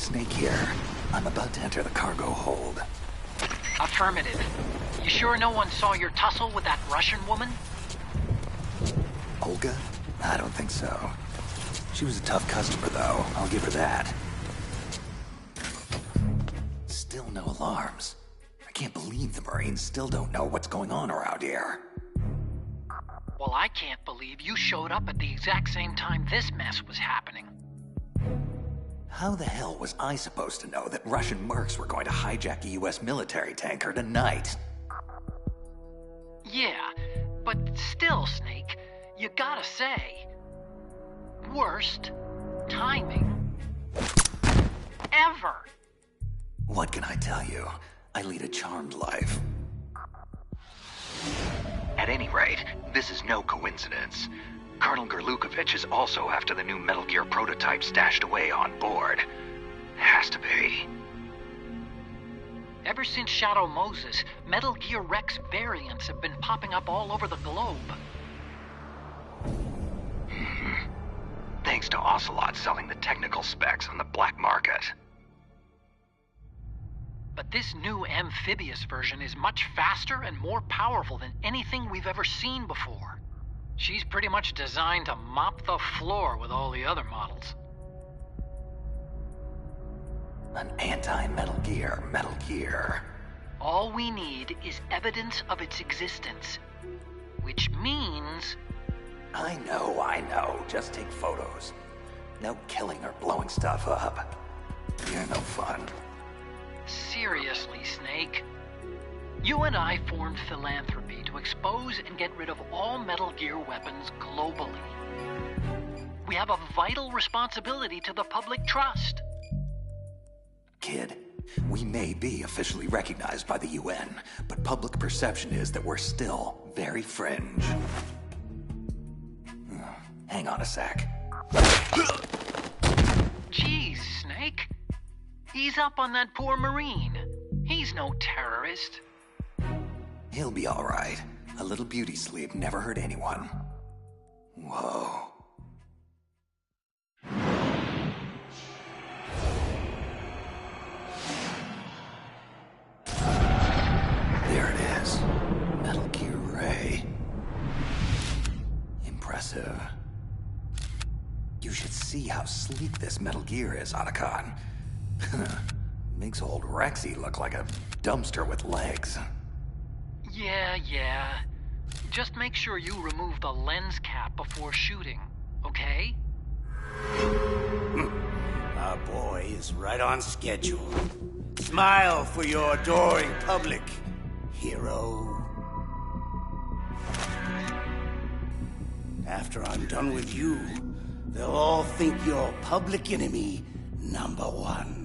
Snake here. I'm about to enter the cargo hold. Affirmative. You sure no one saw your tussle with that Russian woman? Olga? I don't think so. She was a tough customer, though. I'll give her that. Still no alarms. I can't believe the Marines still don't know what's going on around here. Well, I can't believe you showed up at the exact same time this mess was happening. How the hell was I supposed to know that Russian mercs were going to hijack a US military tanker tonight? Yeah, but still, Snake, you gotta say... worst timing ever. What can I tell you? I lead a charmed life. At any rate, this is no coincidence. Colonel Gerlukovich is also after the new Metal Gear prototype stashed away on board. Has to be. Ever since Shadow Moses, Metal Gear Rex variants have been popping up all over the globe. Thanks to Ocelot selling the technical specs on the black market. But this new amphibious version is much faster and more powerful than anything we've ever seen before. She's pretty much designed to mop the floor with all the other models. An anti-Metal Gear. All we need is evidence of its existence. Which means... I know. Just take photos. No killing or blowing stuff up. You're no fun. Seriously, Snake. You and I formed Philanthropy to expose and get rid of all Metal Gear weapons globally. We have a vital responsibility to the public trust. Kid, we may be officially recognized by the UN, but public perception is that we're still very fringe. Hang on a sec. Jeez, Snake. Ease up on that poor Marine. He's no terrorist. He'll be all right. A little beauty sleep never hurt anyone. Whoa. There it is. Metal Gear Ray. Impressive. You should see how sleek this Metal Gear is, Otacon. Makes old Rexy look like a dumpster with legs. Yeah. Just make sure you remove the lens cap before shooting, okay? Our boy is right on schedule. Smile for your adoring public, hero. After I'm done with you, they'll all think you're public enemy #1.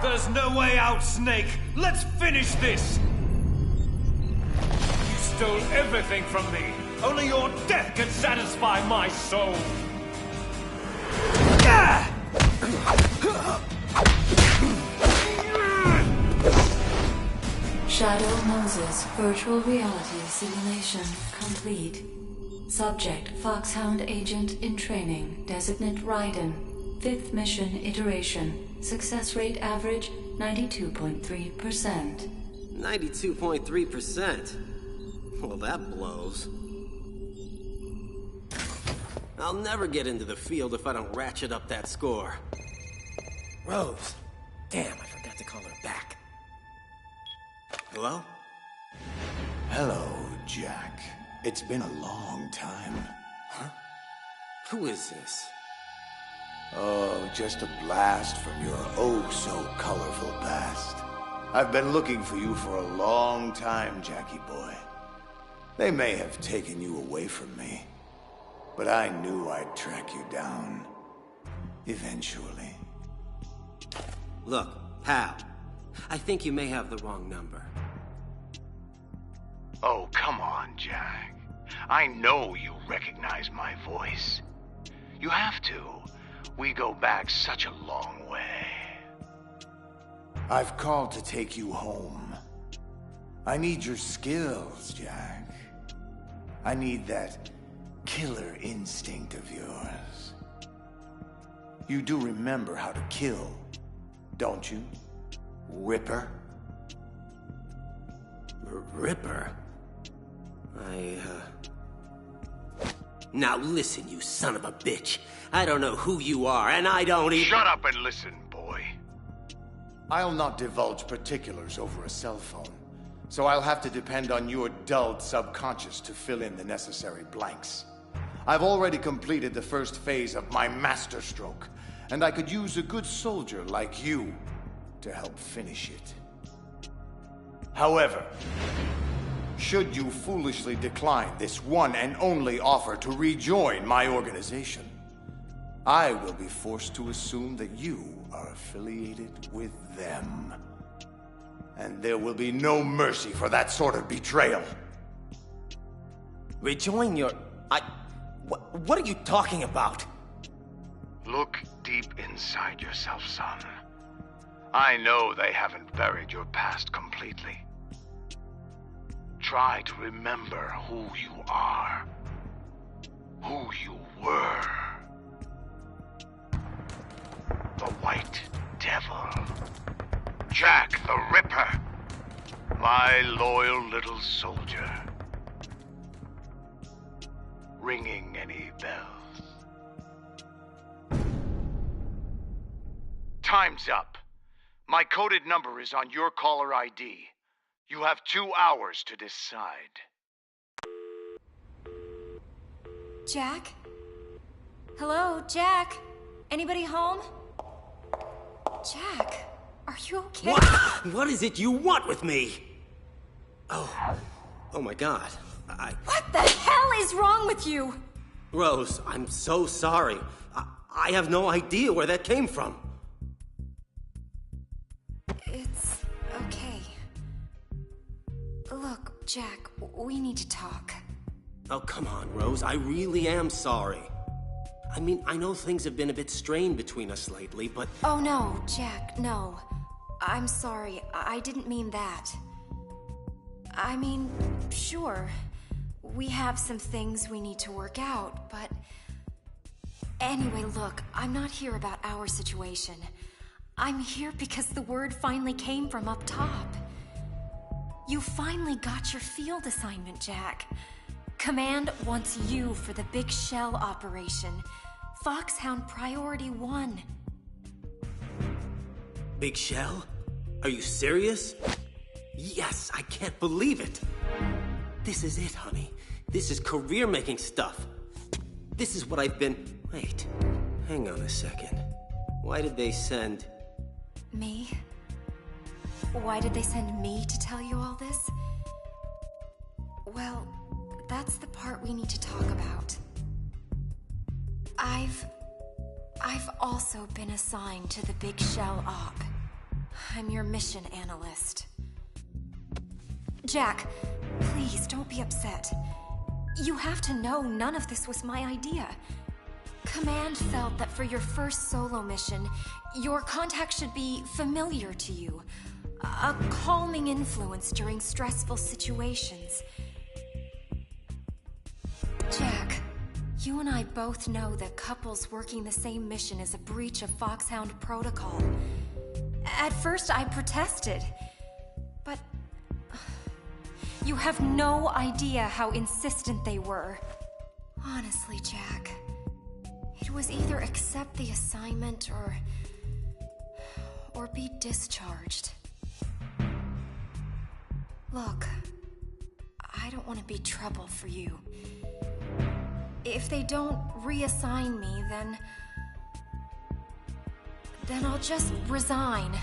There's no way out, Snake! Let's finish this! You stole everything from me! Only your death can satisfy my soul! Shadow Moses virtual reality simulation complete. Subject Foxhound agent in training, designate Raiden. 5th mission iteration. Success rate average 92.3%. 92.3%? Well, that blows. I'll never get into the field if I don't ratchet up that score. Rose. Damn, I forgot to call her back. Hello? Hello, Jack. It's been a long time. Huh? Who is this? Oh, just a blast from your oh-so-colorful past. I've been looking for you for a long time, Jackie boy. They may have taken you away from me, but I knew I'd track you down. Eventually. Look, pal. I think you may have the wrong number. Oh, come on, Jack. I know you recognize my voice. You have to. We go back such a long way. I've called to take you home. I need your skills, Jack. I need that killer instinct of yours. You do remember how to kill, don't you, Ripper? Ripper? Now listen, you son of a bitch. I don't know who you are, and I don't even— Shut up and listen, boy. I'll not divulge particulars over a cell phone, so I'll have to depend on your dulled subconscious to fill in the necessary blanks. I've already completed the first phase of my masterstroke, and I could use a good soldier like you to help finish it. However, should you foolishly decline this one and only offer to rejoin my organization, I will be forced to assume that you are affiliated with them. And there will be no mercy for that sort of betrayal. Rejoin your— What are you talking about? Look deep inside yourself, son. I know they haven't buried your past completely. Try to remember who you are. Who you were. The White Devil. Jack the Ripper. My loyal little soldier. Ringing any bells? Time's up. My coded number is on your caller ID. You have 2 hours to decide. Jack? Hello, Jack? Anybody home? Jack, are you okay? What is it you want with me? Oh my God. What the hell is wrong with you? Rose, I'm so sorry. I have no idea where that came from. It's okay. Look, Jack, we need to talk. Oh, come on, Rose. I really am sorry. I mean, I know things have been a bit strained between us lately, but— Oh, no, Jack, no. I'm sorry. I didn't mean that. I mean, sure. We have some things we need to work out, but— Anyway, look, I'm not here about our situation. I'm here because the word finally came from up top. You finally got your field assignment, Jack. Command wants you for the Big Shell operation. Foxhound Priority 1. Big Shell? Are you serious? Yes, I can't believe it. This is it, honey. This is career-making stuff. This is what I've been— Wait, hang on a second. Why did they send— Me? Why did they send me to tell you all this? Well, that's the part we need to talk about. I've also been assigned to the Big Shell Op. I'm your mission analyst. Jack, please don't be upset. You have to know none of this was my idea. Command felt that for your first solo mission, your contact should be familiar to you. A calming influence during stressful situations. Jack, you and I both know that couples working the same mission is a breach of Foxhound protocol. At first, I protested, but you have no idea how insistent they were. Honestly, Jack, it was either accept the assignment or be discharged. Look, I don't want to be trouble for you. If they don't reassign me, then I'll just resign.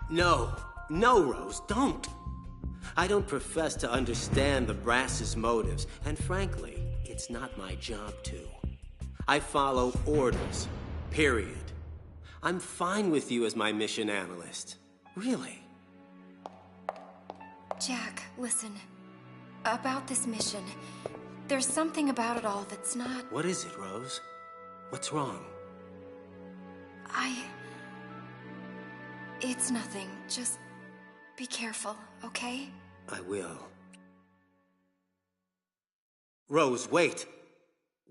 No, Rose, don't. I don't profess to understand the brass's motives, and frankly, it's not my job to. I follow orders, period. I'm fine with you as my mission analyst. Really. Jack, listen. About this mission, there's something about it all that's not— What is it, Rose? What's wrong? It's nothing. Just be careful, okay? I will. Rose, wait!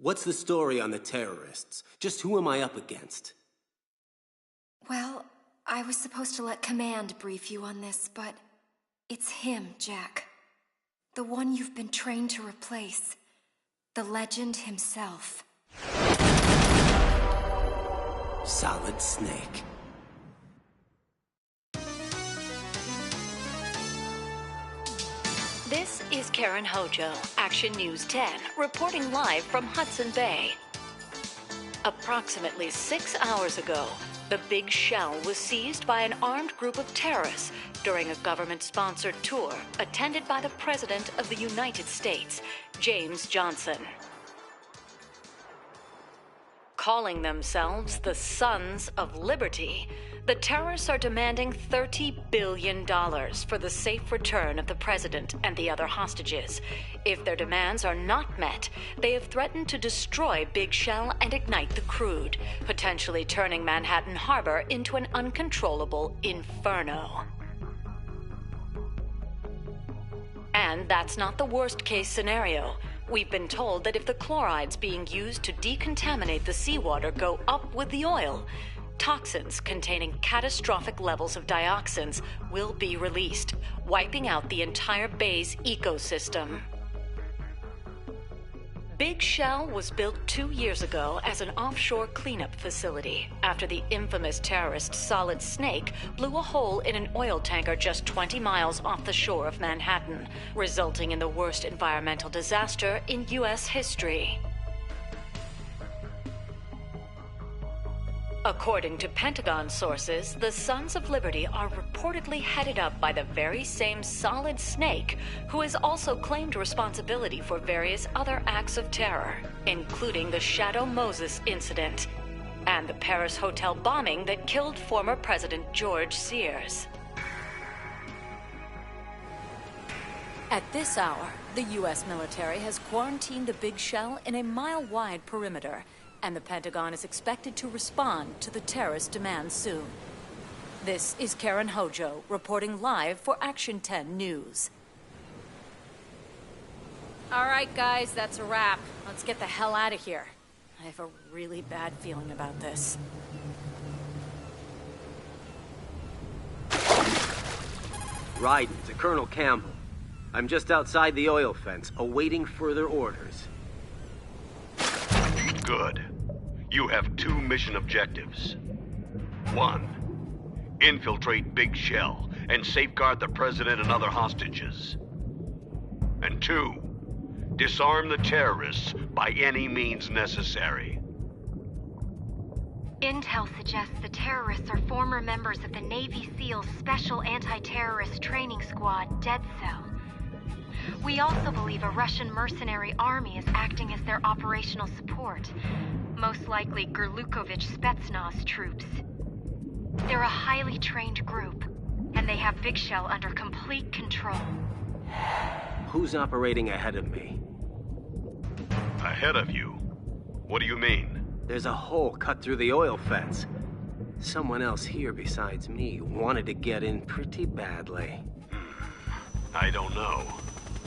What's the story on the terrorists? Just who am I up against? Well, I was supposed to let Command brief you on this, but it's him, Jack. The one you've been trained to replace. The legend himself. Solid Snake. This is Karen Hojo, Action News 10, reporting live from Hudson Bay. Approximately 6 hours ago, the Big Shell was seized by an armed group of terrorists during a government-sponsored tour attended by the President of the United States, James Johnson. Calling themselves the Sons of Liberty, the terrorists are demanding $30 billion for the safe return of the president and the other hostages. If their demands are not met, they have threatened to destroy Big Shell and ignite the crude, potentially turning Manhattan Harbor into an uncontrollable inferno. And that's not the worst-case scenario. We've been told that if the chlorides being used to decontaminate the seawater go up with the oil, toxins containing catastrophic levels of dioxins will be released, wiping out the entire bay's ecosystem. Big Shell was built 2 years ago as an offshore cleanup facility after the infamous terrorist Solid Snake blew a hole in an oil tanker just 20 miles off the shore of Manhattan, resulting in the worst environmental disaster in U.S. history. According to Pentagon sources, the Sons of Liberty are reportedly headed up by the very same Solid Snake, who has also claimed responsibility for various other acts of terror, including the Shadow Moses incident and the Paris hotel bombing that killed former President George Sears. At this hour, the U.S. military has quarantined the Big Shell in a mile-wide perimeter, and the Pentagon is expected to respond to the terrorist demands soon. This is Karen Hojo, reporting live for Action 10 News. All right, guys, that's a wrap. Let's get the hell out of here. I have a really bad feeling about this. Raiden to Colonel Campbell. I'm just outside the oil fence, awaiting further orders. Good. You have 2 mission objectives. 1. Infiltrate Big Shell and safeguard the President and other hostages. And 2. Disarm the terrorists by any means necessary. Intel suggests the terrorists are former members of the Navy SEALs Special Anti-Terrorist Training Squad, Dead Cell. We also believe a Russian mercenary army is acting as their operational support. Most likely Gurlukovich Spetsnaz troops. They're a highly trained group, and they have Big Shell under complete control. Who's operating ahead of me? Ahead of you? What do you mean? There's a hole cut through the oil fence. Someone else here besides me wanted to get in pretty badly. I don't know.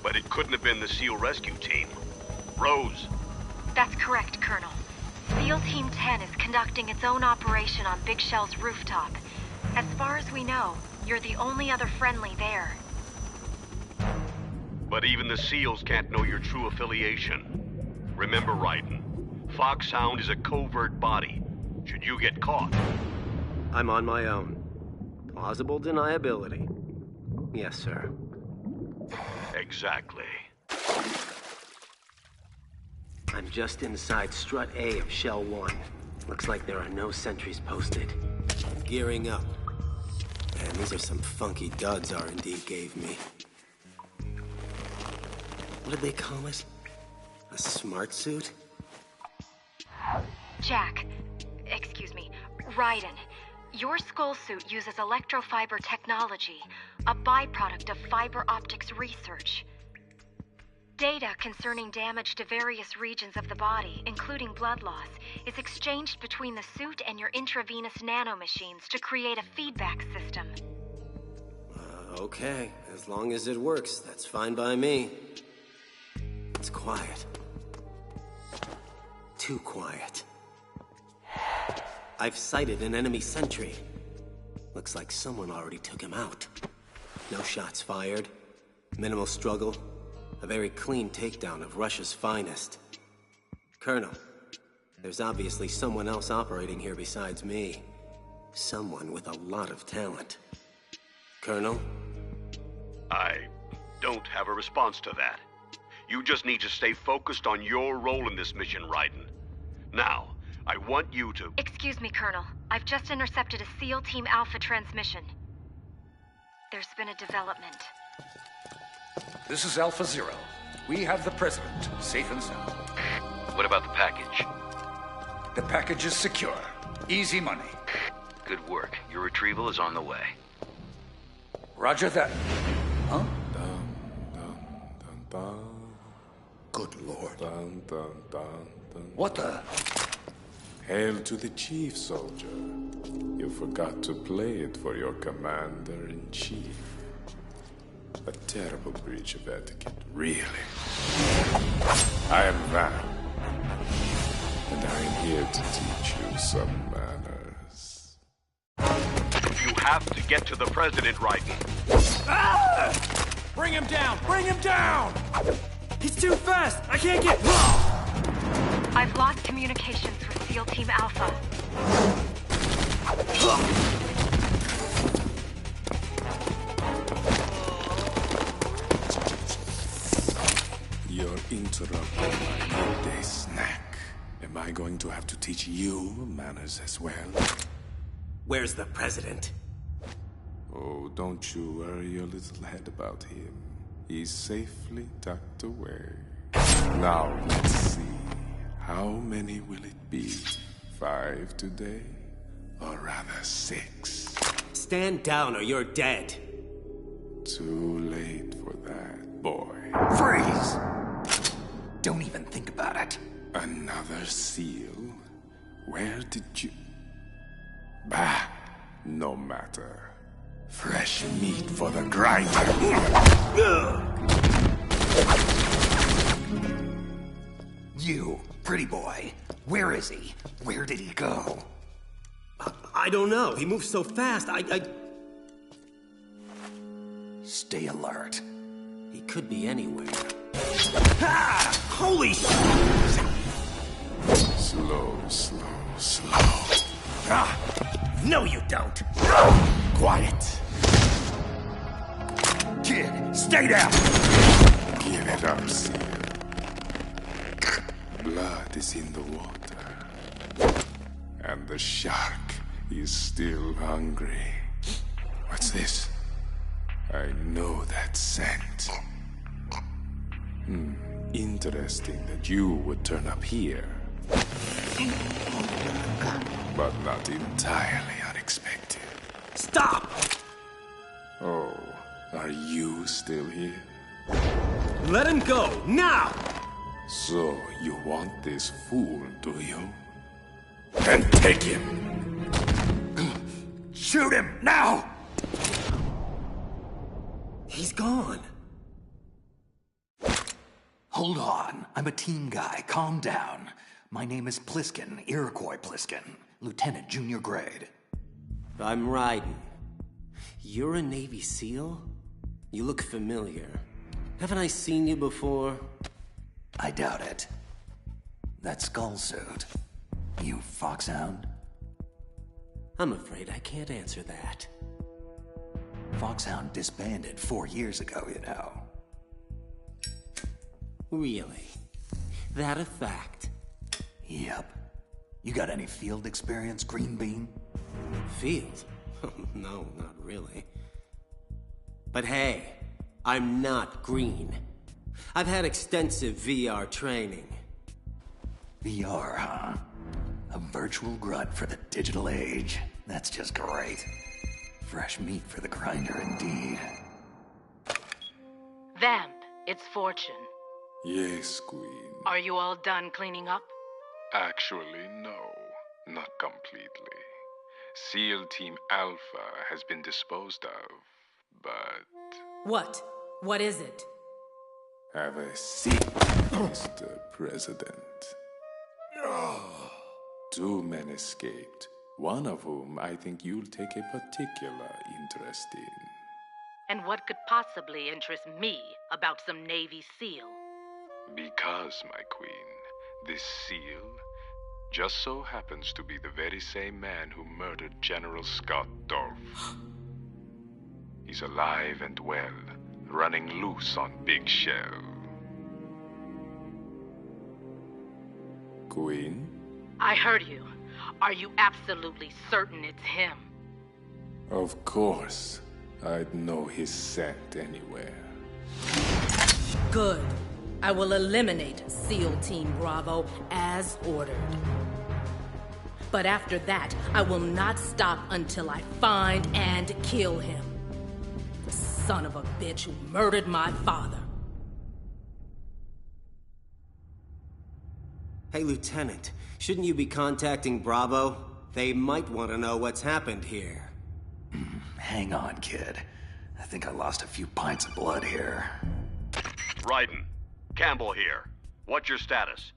But it couldn't have been the SEAL rescue team. Rose. That's correct, Colonel. SEAL Team 10 is conducting its own operation on Big Shell's rooftop. As far as we know, you're the only other friendly there. But even the SEALs can't know your true affiliation. Remember, Raiden, Foxhound is a covert body. Should you get caught? I'm on my own. Plausible deniability. Yes, sir. Exactly. I'm just inside Strut A of Shell 1. Looks like there are no sentries posted. Gearing up. Man, these are some funky duds R&D gave me. What did they call it? A smart suit? Jack, excuse me, Raiden. Your skull suit uses electrofiber technology, a byproduct of fiber optics research. Data concerning damage to various regions of the body, including blood loss, is exchanged between the suit and your intravenous nanomachines to create a feedback system. Okay, as long as it works, that's fine by me. It's quiet. Too quiet. I've sighted an enemy sentry. Looks like someone already took him out. No shots fired. Minimal struggle. A very clean takedown of Russia's finest. Colonel, there's obviously someone else operating here besides me. Someone with a lot of talent. Colonel? I don't have a response to that. You just need to stay focused on your role in this mission, Raiden. Now, I want you to... Excuse me, Colonel. I've just intercepted a SEAL Team Alpha transmission. There's been a development. This is Alpha Zero. We have the President, safe and sound. What about the package? The package is secure. Easy money. Good work. Your retrieval is on the way. Roger that. Huh? Dun, dun, dun, dun. Good Lord. Dun, dun, dun, dun. What the? Hail to the chief, soldier. You forgot to play it for your commander-in-chief. A terrible breach of etiquette, really. I am Van, and I am here to teach you some manners. You have to get to the President, Raiden. Ah! Bring him down! Bring him down! He's too fast! I can't get... I've lost communications with SEAL Team Alpha. You're interrupting my midday snack. Am I going to have to teach you manners as well? Where's the President? Oh, don't you worry your little head about him. He's safely tucked away. Now, let's see. How many will it be? 5 today? Or rather 6? Stand down or you're dead. Too late for that, boy. Freeze! Don't even think about it. Another seal? Where did you... Bah! No matter. Fresh meat for the grinder. You, pretty boy. Where is he? Where did he go? I don't know. He moves so fast. Stay alert. He could be anywhere. Ah! Holy shit! Slow, slow, slow. Ah! No, you don't. Quiet. Kid, stay down. Give it up, seal. Blood is in the water. And the shark is still hungry. What's this? I know that scent. Interesting that you would turn up here. But not entirely unexpected. Stop! Oh, are you still here? Let him go, now! So, you want this fool, do you? Then take him! Shoot him, now! He's gone. Hold on. I'm a team guy. Calm down. My name is Pliskin, Iroquois Pliskin. Lieutenant Junior Grade. I'm Raiden. You're a Navy SEAL? You look familiar. Haven't I seen you before? I doubt it. That skull suit. You Foxhound? I'm afraid I can't answer that. Foxhound disbanded 4 years ago, you know. Really? That a fact? Yep. You got any field experience, Green Bean? Field? No, not really. But hey, I'm not green. I've had extensive VR training. VR, huh? A virtual grunt for the digital age. That's just great. Fresh meat for the grinder, indeed. Vamp, it's Fortune. Yes, Queen. Are you all done cleaning up? Actually, no. Not completely. SEAL Team Alpha has been disposed of. but... What? What is it? Have a seat, Mr. President. 2 men escaped, one of whom I think you'll take a particular interest in. And what could possibly interest me about some Navy SEAL? Because, my queen, this SEAL just so happens to be the very same man who murdered General Scott Dorff. He's alive and well, running loose on Big Shell. Queen? I heard you. Are you absolutely certain it's him? Of course. I'd know his scent anywhere. Good. I will eliminate SEAL Team Bravo as ordered. But after that, I will not stop until I find and kill him. The son of a bitch who murdered my father. Hey, Lieutenant, shouldn't you be contacting Bravo? They might want to know what's happened here. Hang on, kid. I think I lost a few pints of blood here. Raiden, Campbell here. What's your status?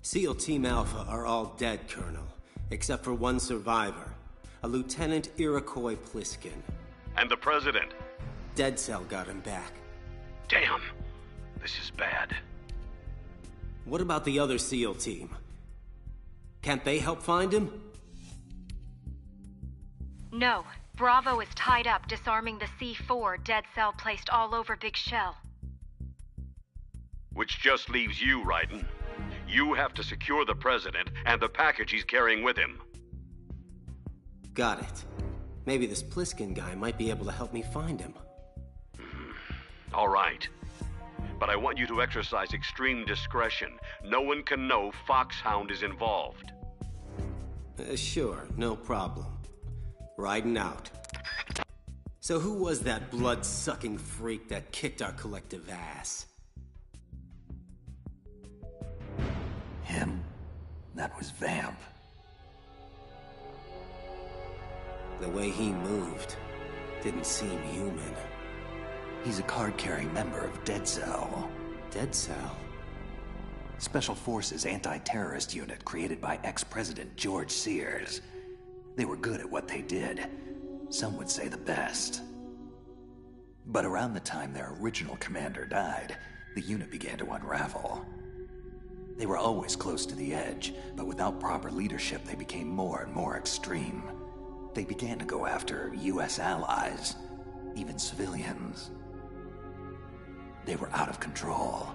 SEAL Team Alpha are all dead, Colonel. Except for one survivor. A Lieutenant Iroquois Pliskin. And the President? Dead Cell got him back. Damn. This is bad. What about the other SEAL team? Can't they help find him? No. Bravo is tied up disarming the C4 Dead Cell placed all over Big Shell. Which just leaves you, Raiden. You have to secure the President and the package he's carrying with him. Got it. Maybe this Pliskin guy might be able to help me find him. All right. But I want you to exercise extreme discretion. No one can know Foxhound is involved. Sure, no problem. Riding out. So who was that blood-sucking freak that kicked our collective ass? Him? That was Vamp. The way he moved didn't seem human. He's a card-carrying member of Dead Cell. Dead Cell? Special Forces anti-terrorist unit created by ex-President George Sears. They were good at what they did. Some would say the best. But around the time their original commander died, the unit began to unravel. They were always close to the edge, but without proper leadership, they became more and more extreme. They began to go after US allies, even civilians. They were out of control,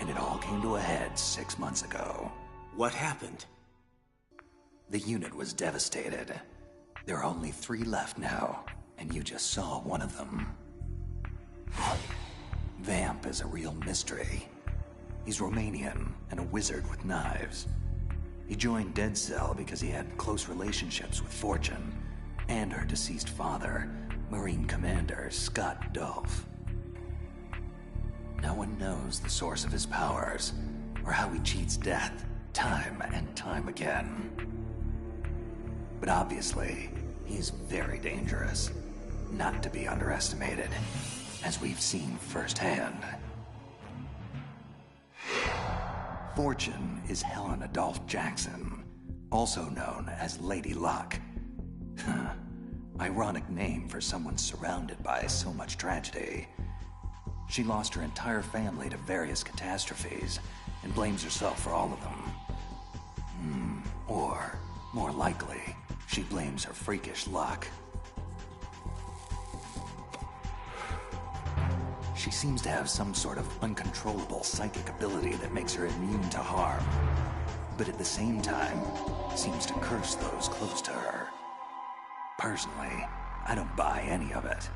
and it all came to a head 6 months ago. What happened? The unit was devastated. There are only 3 left now, and you just saw one of them. Vamp is a real mystery. He's Romanian and a wizard with knives. He joined Dead Cell because he had close relationships with Fortune and her deceased father, Marine Commander Scott Dorff. No one knows the source of his powers or how he cheats death time and time again. But obviously, he's very dangerous, not to be underestimated, as we've seen firsthand. Fortune is Helen Adolph Jackson, also known as Lady Luck. Ironic name for someone surrounded by so much tragedy. She lost her entire family to various catastrophes and blames herself for all of them. Or, more likely, she blames her freakish luck. She seems to have some sort of uncontrollable psychic ability that makes her immune to harm, but at the same time, seems to curse those close to her. Personally, I don't buy any of it,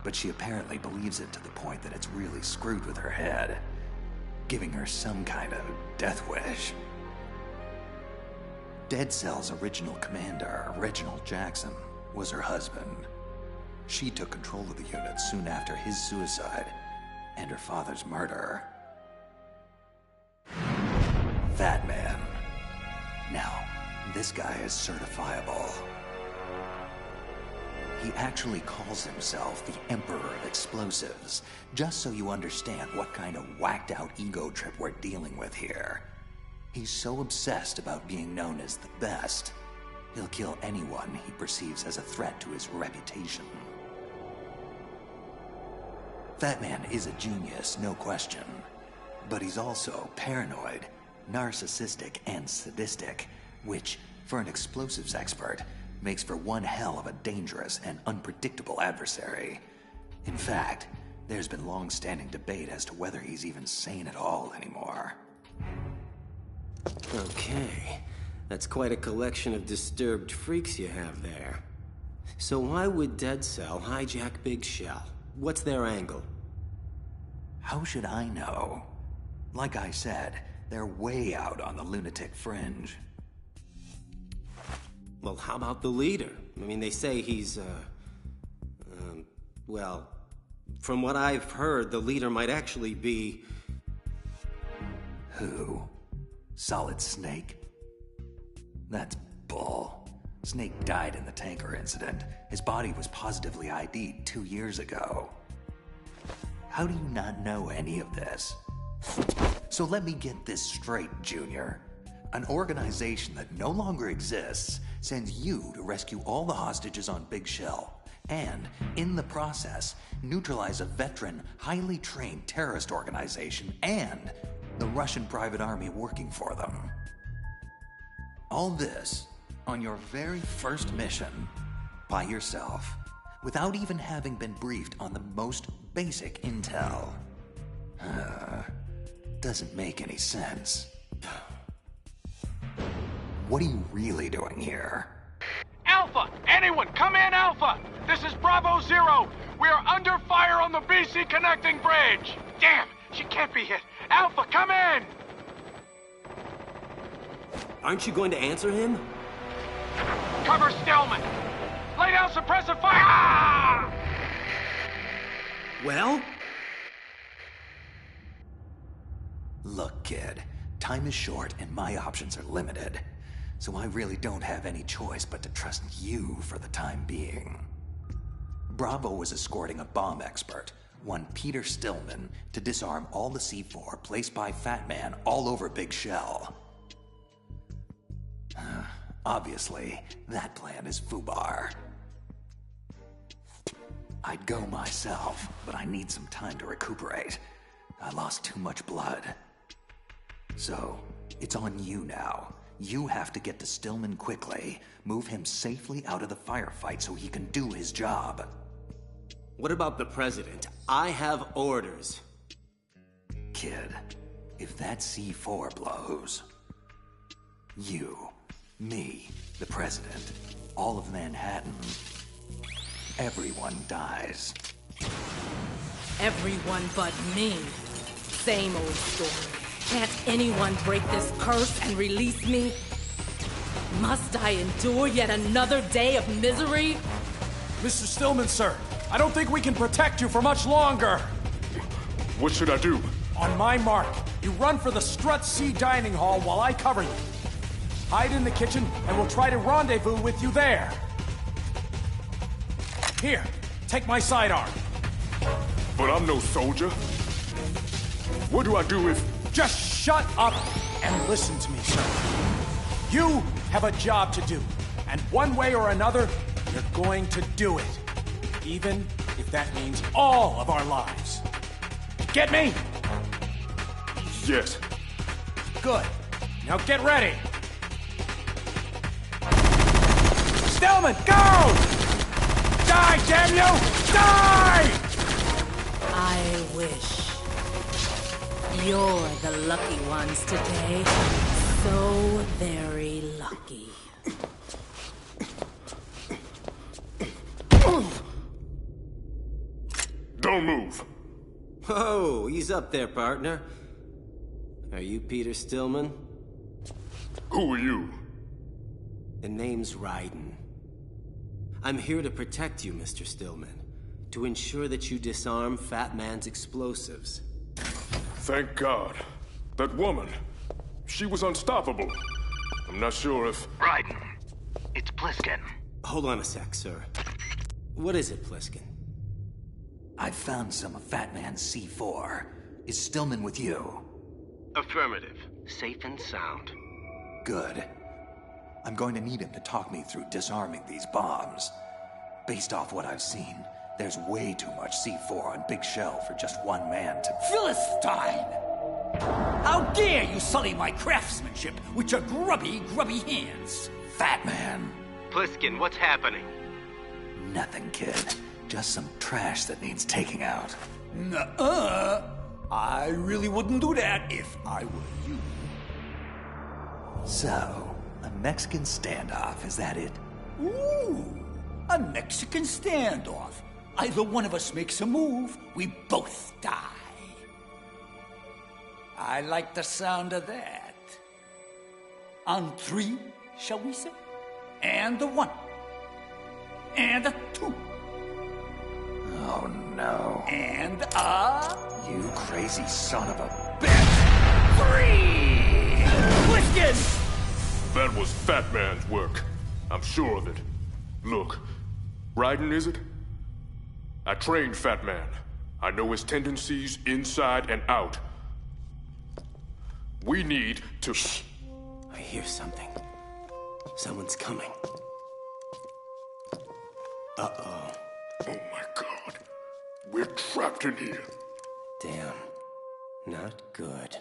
but she apparently believes it to the point that it's really screwed with her head, giving her some kind of death wish. Dead Cell's original commander, Reginald Jackson, was her husband. She took control of the unit soon after his suicide and her father's murder. Fat Man. Now, this guy is certifiable. He actually calls himself the Emperor of Explosives, just so you understand what kind of whacked-out ego trip we're dealing with here. He's so obsessed about being known as the best, he'll kill anyone he perceives as a threat to his reputation. Fat Man is a genius, no question. But he's also paranoid, narcissistic, and sadistic, which, for an explosives expert, makes for one hell of a dangerous and unpredictable adversary. In fact, there's been long-standing debate as to whether he's even sane at all anymore. Okay, that's quite a collection of disturbed freaks you have there. So why would Dead Cell hijack Big Shell? What's their angle? How should I know? Like I said, they're way out on the lunatic fringe. Well, how about the leader? I mean, they say he's, well, from what I've heard, the leader might actually be... Who? Solid Snake? That's bull. Snake died in the tanker incident. His body was positively ID'd 2 years ago. How do you not know any of this? So let me get this straight, Junior. An organization that no longer exists sends you to rescue all the hostages on Big Shell, and, in the process, neutralize a veteran, highly trained terrorist organization and the Russian private army working for them. All this on your very first mission, by yourself, without even having been briefed on the most basic intel. Doesn't make any sense. What are you really doing here? Alpha! Anyone, come in, Alpha! This is Bravo Zero! We are under fire on the BC connecting bridge! Damn, she can't be hit! Alpha, come in! Aren't you going to answer him? Cover Stillman! Lay down suppressive fire! Ah! Well? Look, kid, time is short and my options are limited. So I really don't have any choice but to trust you for the time being. Bravo was escorting a bomb expert, one Peter Stillman, to disarm all the C4 placed by Fat Man all over Big Shell. Obviously, that plan is FUBAR. I'd go myself, but I need some time to recuperate. I lost too much blood. So, it's on you now. You have to get to Stillman quickly, move him safely out of the firefight so he can do his job. What about the president? I have orders. Kid, if that C4 blows, you, me, the president, all of Manhattan, everyone dies. Everyone but me. Same old story. Can't anyone break this curse and release me? Must I endure yet another day of misery? Mr. Stillman, sir, I don't think we can protect you for much longer. What should I do? On my mark, you run for the Strut C dining hall while I cover you. Hide in the kitchen, and we'll try to rendezvous with you there. Here, take my sidearm. But I'm no soldier. What do I do if... Just shut up and listen to me, sir. You have a job to do, and one way or another, you're going to do it. Even if that means all of our lives. Get me? Yes. Good. Now get ready. Stillman, go! Die, damn you! Die! I wish. You're the lucky ones today. So very lucky. Don't move. Oh, he's up there, partner. Are you Peter Stillman? Who are you? The name's Raiden. I'm here to protect you, Mr. Stillman. To ensure that you disarm Fat Man's explosives. Thank God. That woman, she was unstoppable. I'm not sure if... Raiden, it's Pliskin. Hold on a sec, sir. What is it, Pliskin? I've found some of Fat Man's C4. Is Stillman with you? Affirmative. Safe and sound. Good. I'm going to need him to talk me through disarming these bombs. Based off what I've seen, there's way too much C4 on Big Shell for just one man to... Philistine! How dare you sully my craftsmanship with your grubby hands? Fat Man! Pliskin, what's happening? Nothing, kid. Just some trash that needs taking out. Nuh-uh. I really wouldn't do that if I were you. So, a Mexican standoff, is that it? Ooh, a Mexican standoff. Either one of us makes a move, we both die. I like the sound of that. On 3, shall we say? And a 1. And a 2. Oh no. And a... You crazy son of a bitch! 3! Pliskin! That was Fat Man's work. I'm sure of it. Look, Raiden, is it? I trained Fat Man. I know his tendencies inside and out. We need to... Shh. I hear something. Someone's coming. Uh-oh. Oh my God. We're trapped in here. Damn. Not good.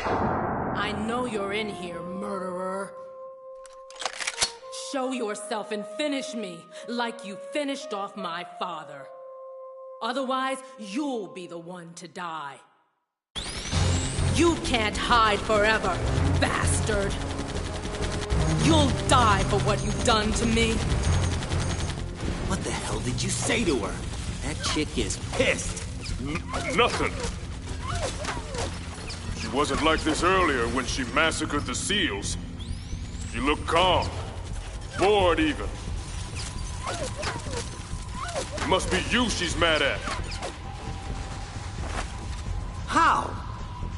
I know you're in here, murderer. Show yourself and finish me like you finished off my father. Otherwise, you'll be the one to die. You can't hide forever, bastard. You'll die for what you've done to me. What the hell did you say to her? That chick is pissed. Nothing. She wasn't like this earlier when she massacred the SEALs. She looked calm. Bored even. It must be you she's mad at. How?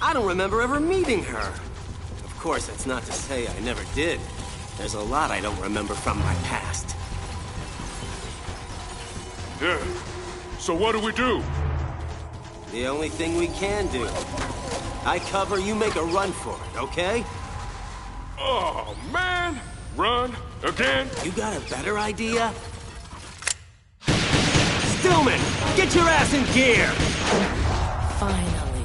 I don't remember ever meeting her. Of course, that's not to say I never did. There's a lot I don't remember from my past. Yeah. So what do? The only thing we can do. I cover, you make a run for it, okay? Oh, man! Run? Again? You got a better idea? Stillman! Get your ass in gear! Finally.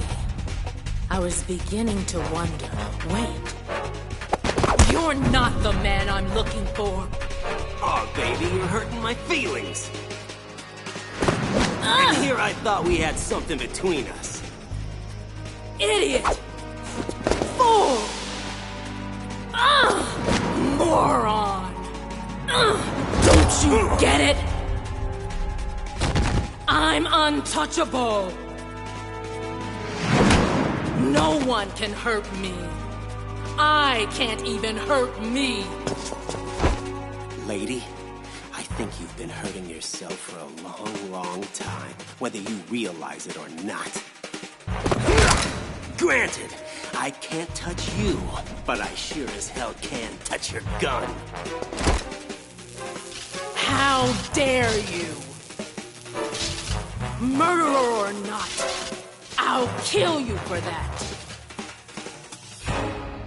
I was beginning to wonder. Wait. You're not the man I'm looking for. Oh, baby, you're hurting my feelings. And here I thought we had something between us. Idiot! Fool! Moron! Don't you get it? I'm untouchable! No one can hurt me. I can't even hurt me. Lady, I think you've been hurting yourself for a long, long time, whether you realize it or not. Granted, I can't touch you, but I sure as hell can touch your gun. How dare you? Murderer or not, I'll kill you for that.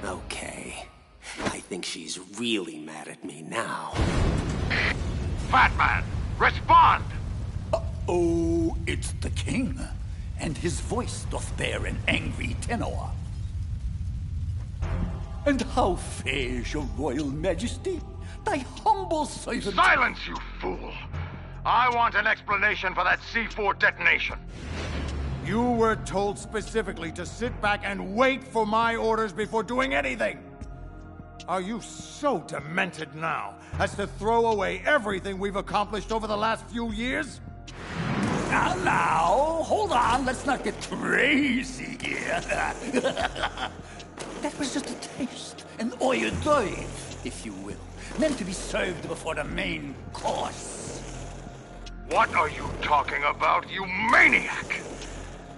Okay, I think she's really mad at me now. Fat Man, respond! Oh, it's the king, and his voice doth bear an angry tenor. And how fares your royal majesty? Thy humble servant... Silence, you fool! I want an explanation for that C4 detonation. You were told specifically to sit back and wait for my orders before doing anything! Are you so demented now as to throw away everything we've accomplished over the last few years? Now, hold on, let's not get crazy here. That was just a taste, an hors d'oeuvre, if you will, meant to be served before the main course. What are you talking about, you maniac?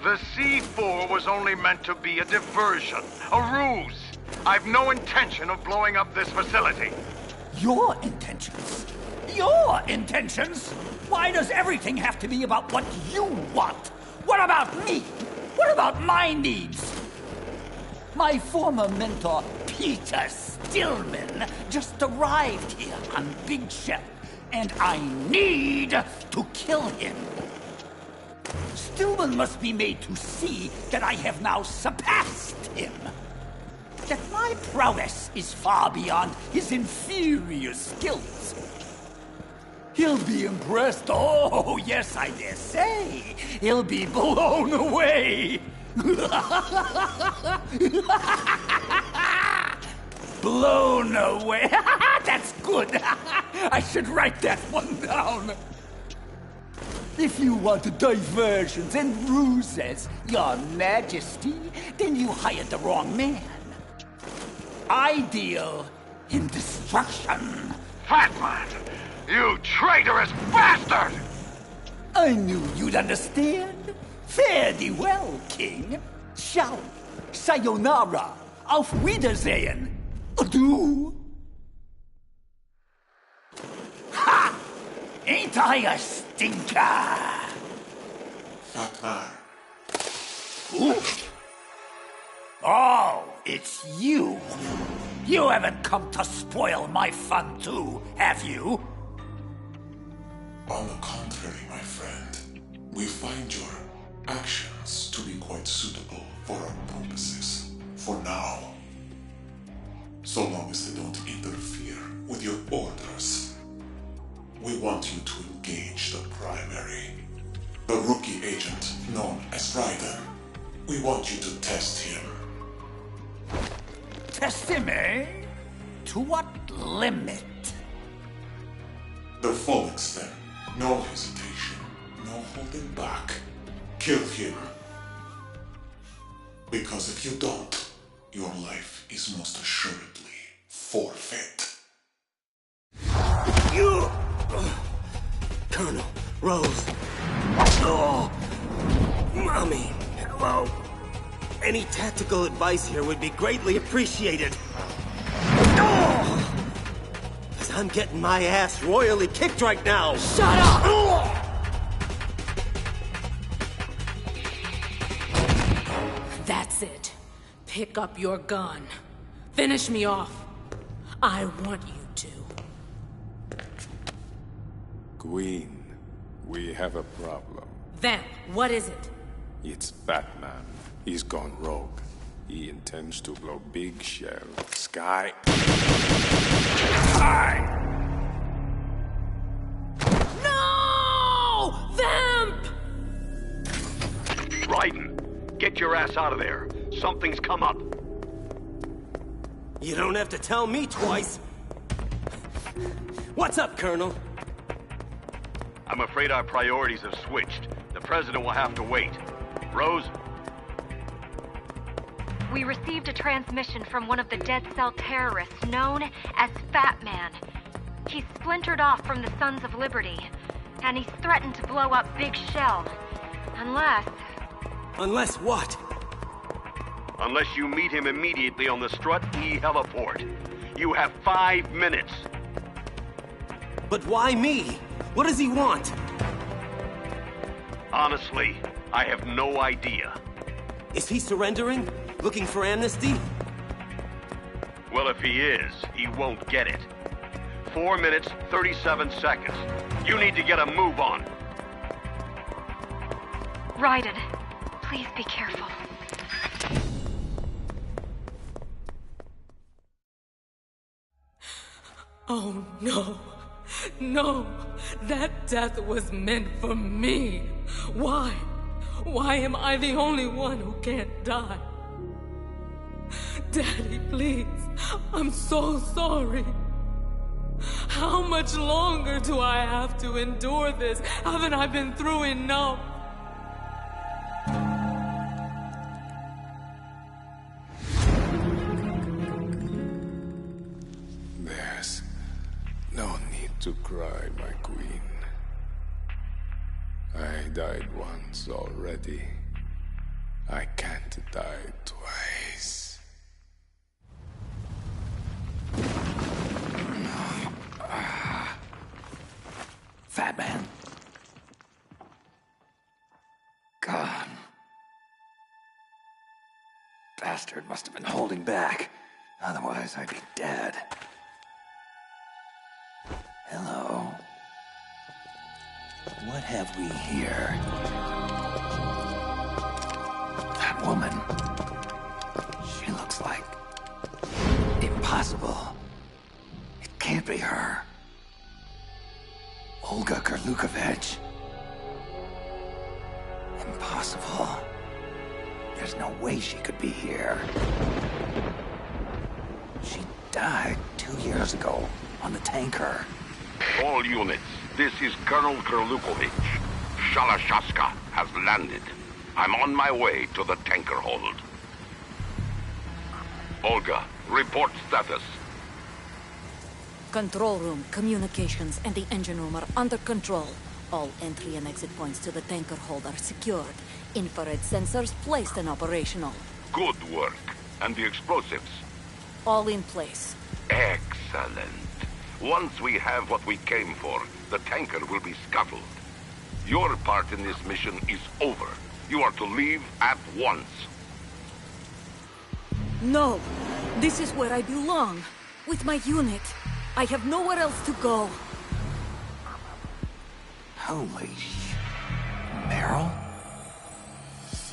The C4 was only meant to be a diversion, a ruse. I've no intention of blowing up this facility. Your intentions? Your intentions? Why does everything have to be about what you want? What about me? What about my needs? My former mentor, Peter Stillman, just arrived here on Big Shell, and I need to kill him. Stillman must be made to see that I have now surpassed him. That my prowess is far beyond his inferior skills. He'll be impressed. Oh, yes, I dare say. He'll be blown away. Blown away. That's good. I should write that one down. If you want diversions and ruses, Your Majesty, then you hired the wrong man. I deal in destruction. Fatman! You traitorous bastard! I knew you'd understand. Fare thee well, King. Ciao. Sayonara. Auf Wiedersehen. Adieu. Ha! Ain't I a stinker? Fatman. Who? Oh, it's you. You haven't come to spoil my fun too, have you? On the contrary, my friend, we find your actions to be quite suitable for our purposes, for now. So long as they don't interfere with your orders. We want you to engage the primary, the rookie agent known as Raiden. We want you to test him. Test him, eh? To what limit? The full extent. No hesitation. No holding back. Kill him. Because if you don't, your life is most assuredly forfeit. You! Colonel, Rose. Oh! Mommy, hello. Any tactical advice here would be greatly appreciated. Oh! 'Cause I'm getting my ass royally kicked right now. Shut up! Oh! That's it. Pick up your gun. Finish me off. I want you to. Queen, we have a problem. Vamp, what is it? It's Fatman. He's gone rogue. He intends to blow Big Shell sky high. No! Vamp! Raiden, get your ass out of there. Something's come up. You don't have to tell me twice. What's up, Colonel? I'm afraid our priorities have switched. The President will have to wait. Rose? We received a transmission from one of the Dead Cell terrorists known as Fat Man. He's splintered off from the Sons of Liberty, and he's threatened to blow up Big Shell. Unless... Unless what? Unless you meet him immediately on the Strut E heliport. You have 5 minutes. But why me? What does he want? Honestly, I have no idea. Is he surrendering? Looking for amnesty? Well, if he is, he won't get it. 4 minutes, 37 seconds. You need to get a move on. Raiden, please be careful. Oh, no. No. That death was meant for me. Why? Why am I the only one who can't die? Daddy, please. I'm so sorry. How much longer do I have to endure this? Haven't I been through enough? There's no need to cry, my queen. I died once already. I can't die twice. Fat Man. God. Bastard must have been holding back. Otherwise, I'd be dead. Hello. What have we here? That woman. She looks like... impossible. It can't be her. Olga Kurlukovich. Impossible. There's no way she could be here. She died 2 years ago on the tanker. All units, this is Colonel Kurlukovich. Shalashaska has landed. I'm on my way to the tanker hold. Olga, report status. Control room, communications, and the engine room are under control. All entry and exit points to the tanker hold are secured. Infrared sensors placed and operational. Good work. And the explosives? All in place. Excellent. Once we have what we came for, the tanker will be scuttled. Your part in this mission is over. You are to leave at once. No! This is where I belong. With my unit. I have nowhere else to go. Holy sh... Meryl?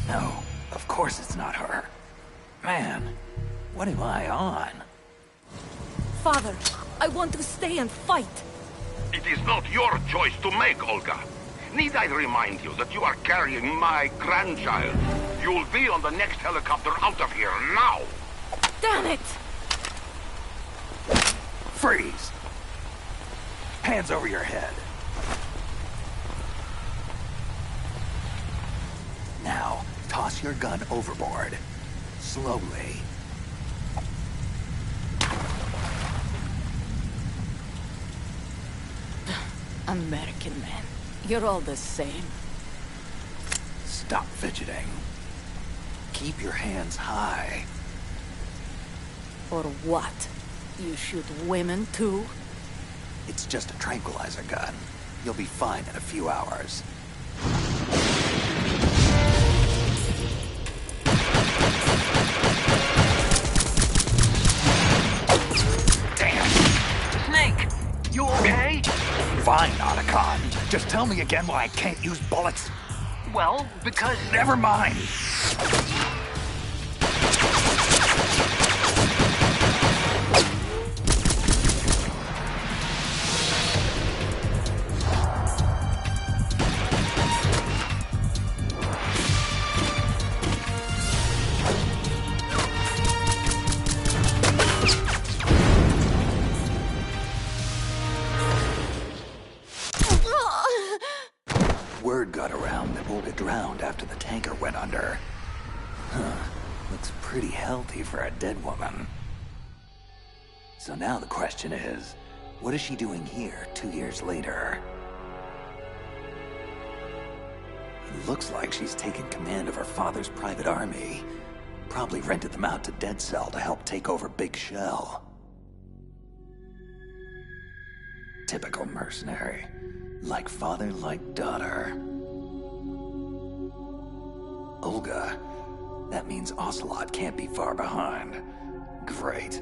No, of course it's not her. Man, what am I on? Father, I want to stay and fight. It is not your choice to make, Olga. Need I remind you that you are carrying my grandchild? You'll be on the next helicopter out of here now! Damn it! Freeze! Hands over your head. Now, toss your gun overboard. Slowly. American man, you're all the same. Stop fidgeting. Keep your hands high. Or what? You shoot women, too? It's just a tranquilizer gun. You'll be fine in a few hours. Damn! Snake! You okay? Fine, Otacon. Just tell me again why I can't use bullets. Well, because... Never mind! Word got around that Olga drowned after the tanker went under. Huh. Looks pretty healthy for a dead woman. So now the question is, what is she doing here 2 years later? It looks like she's taken command of her father's private army. Probably rented them out to Dead Cell to help take over Big Shell. Typical mercenary. Like father, like daughter. Olga. That means Ocelot can't be far behind. Great.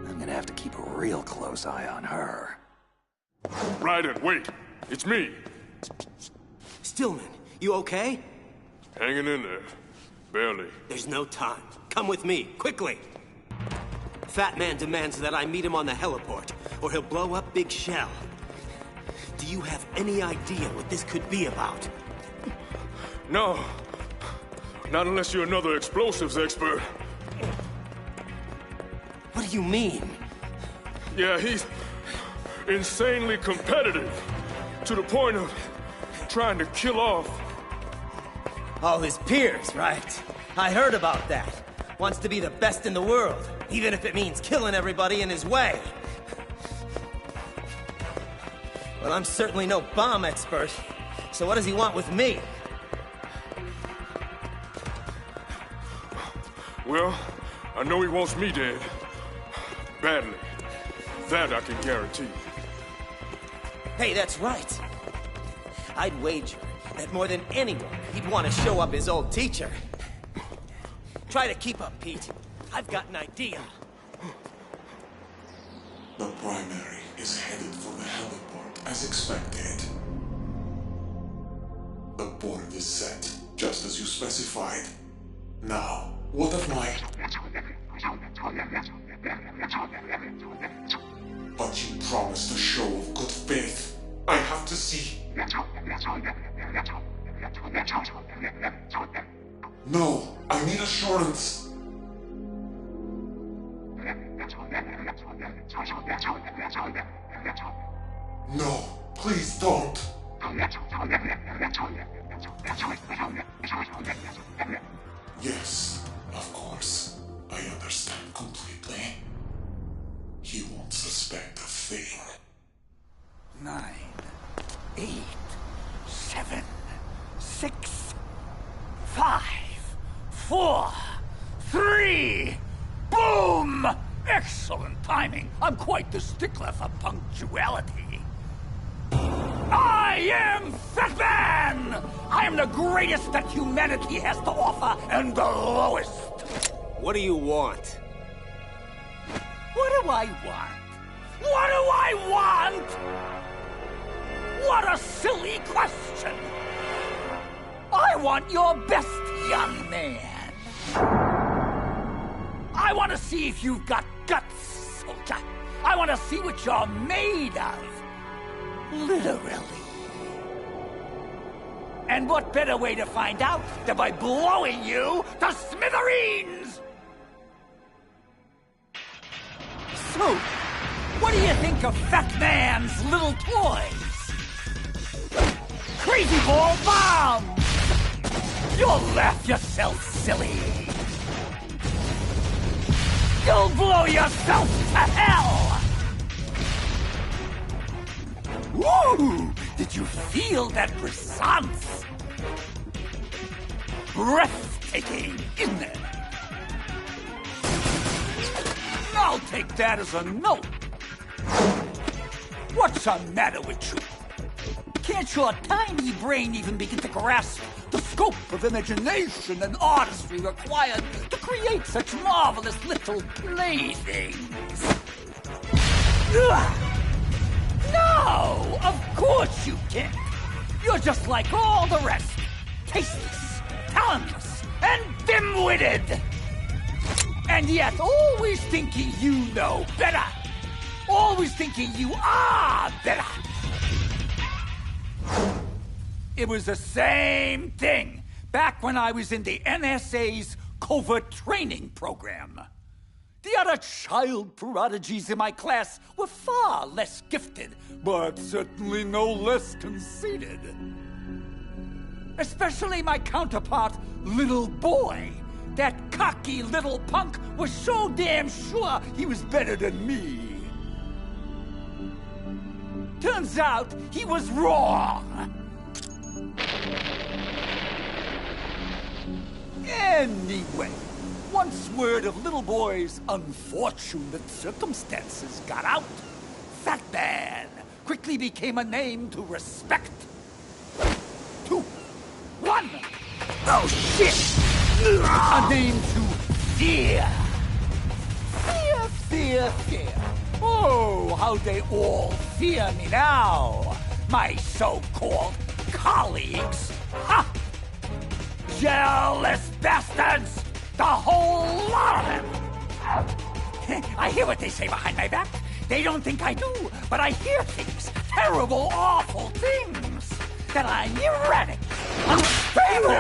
I'm gonna have to keep a real close eye on her. Raiden, wait! It's me! Stillman, you okay? Hanging in there. Barely. There's no time. Come with me, quickly! Fat Man demands that I meet him on the heliport, or he'll blow up Big Shell. Do you have any idea what this could be about? No. Not unless you're another explosives expert. What do you mean? Yeah, he's insanely competitive. To the point of trying to kill off all his peers, right? I heard about that. Wants to be the best in the world, even if it means killing everybody in his way. Well, I'm certainly no bomb expert, so what does he want with me? Well, I know he wants me dead. Badly. That I can guarantee. Hey, that's right. I'd wager that more than anyone, he'd want to show up his old teacher. Try to keep up, Pete. I've got an idea. The primary is headed for the heliport, as expected. The board is set, just as you specified. Now, what of my... But you promised a show of good faith. I have to see... No, I need assurance. No, please don't. Yes, of course. I understand completely. He won't suspect a thing. 9, 8, 7, 6, 5, 4, 3, boom! Excellent timing. I'm quite the stickler for punctuality. I am Fat Man! I am the greatest that humanity has to offer, and the lowest. What do you want? What do I want? What do I want? What a silly question! I want your best, young man. I want to see if you've got guts, soldier. I want to see what you're made of. Literally. And what better way to find out than by blowing you to smithereens? So, what do you think of Fat Man's little toys? Crazy ball bombs! You'll laugh yourself silly. You'll blow yourself to hell! Woo! Did you feel that response? Breathtaking, isn't it? I'll take that as a no. What's the matter with you? Can't your tiny brain even begin to grasp the scope of imagination and artistry required to create such marvelous little playthings? Ugh. No, of course you can't. You're just like all the rest. Tasteless, talentless, and dim-witted. And yet always thinking you know better. Always thinking you are better. It was the same thing back when I was in the NSA's covert training program. The other child prodigies in my class were far less gifted, but certainly no less conceited. Especially my counterpart, Little Boy. That cocky little punk was so damn sure he was better than me. Turns out he was wrong. Anyway, once word of Little Boy's unfortunate circumstances got out, Fat Man quickly became a name to respect. 2, 1. Oh, shit! A name to fear. Fear, fear, fear. Oh, how they all fear me now. My so-called colleagues. Ha! Jealous bastards! The whole lot of them! I hear what they say behind my back. They don't think I do, but I hear things. Terrible, awful things. That I'm erratic, unstable,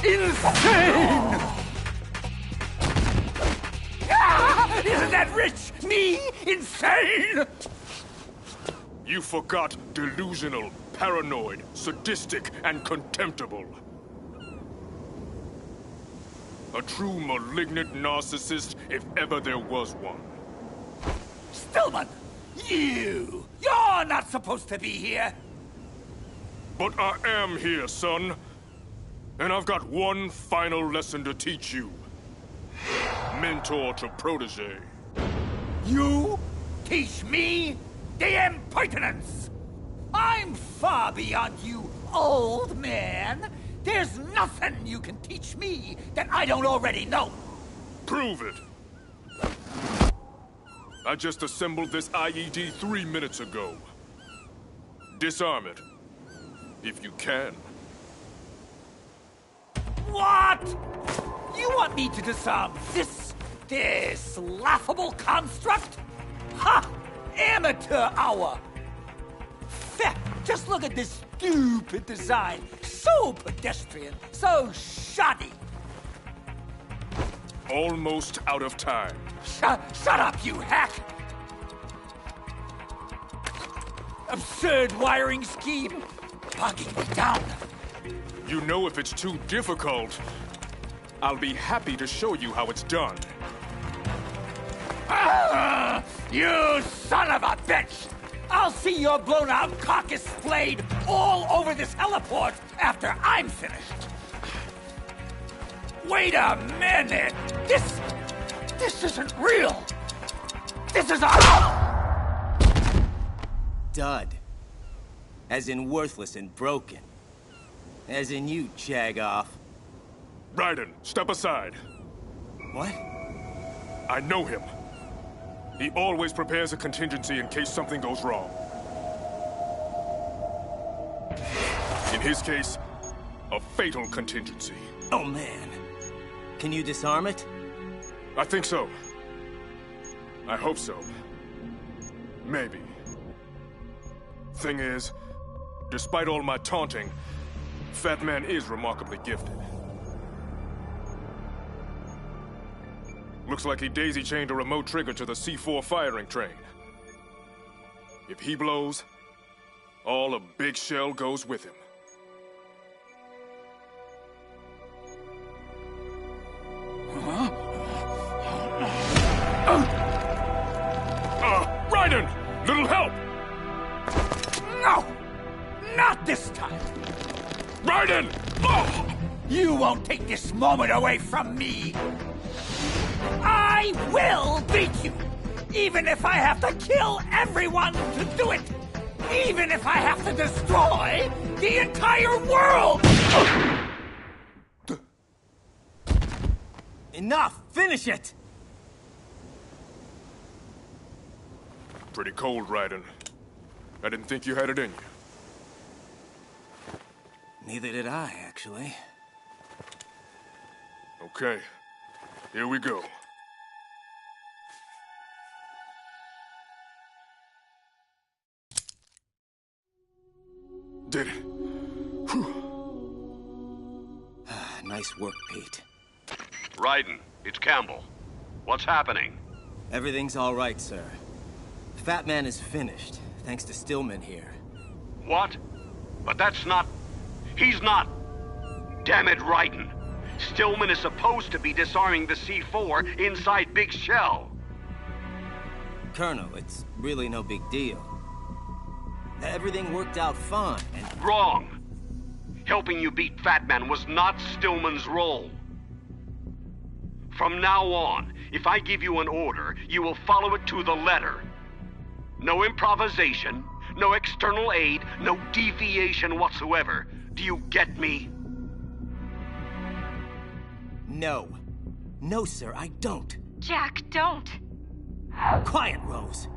insane! Ah, isn't that rich? Me? Insane? You forgot delusional, paranoid, sadistic, and contemptible. A true malignant narcissist, if ever there was one. Stillman, you're not supposed to be here. But I am here, son. And I've got one final lesson to teach you. Mentor to protege. You? Teach me? The impertinence! I'm far beyond you, old man. There's nothing you can teach me that I don't already know. Prove it. I just assembled this IED 3 minutes ago. Disarm it. If you can. What? You want me to disarm this laughable construct? Ha! Amateur hour! Feh, just look at this stupid design. So pedestrian, so shoddy. Almost out of time. Shut up, you hack! Absurd wiring scheme, bogging me down. You know, if it's too difficult, I'll be happy to show you how it's done. Ah, you son of a bitch! I'll see your blown-out carcass splayed all over this heliport after I'm finished. Wait a minute! This isn't real! This is a... Dud. As in worthless and broken. As in you, jag-off. Raiden, step aside. What? I know him. He always prepares a contingency in case something goes wrong. In his case, a fatal contingency. Oh, man. Can you disarm it? I think so. I hope so. Maybe. Thing is, despite all my taunting, Fat Man is remarkably gifted. Looks like he daisy-chained a remote trigger to the C4 firing train. If he blows, all of Big Shell goes with him. Raiden! Little help! No! Not this time! Raiden! Oh! You won't take this moment away from me! I will beat you! Even if I have to kill everyone to do it! Even if I have to destroy the entire world! Enough! Finish it! Pretty cold, Raiden. I didn't think you had it in you. Neither did I, actually. Okay. Here we go. Did it. Nice work, Pete. Raiden, it's Campbell. What's happening? Everything's all right, sir. Fat Man is finished, thanks to Stillman here. What? But that's not... He's not... Damn it, Raiden. Stillman is supposed to be disarming the C4 inside Big Shell. Colonel, it's really no big deal. Everything worked out fine, and... Wrong. Helping you beat Fat Man was not Stillman's role. From now on, if I give you an order, you will follow it to the letter. No improvisation, no external aid, no deviation whatsoever. Do you get me? No. No, sir, I don't. Jack, don't. Quiet, Rose.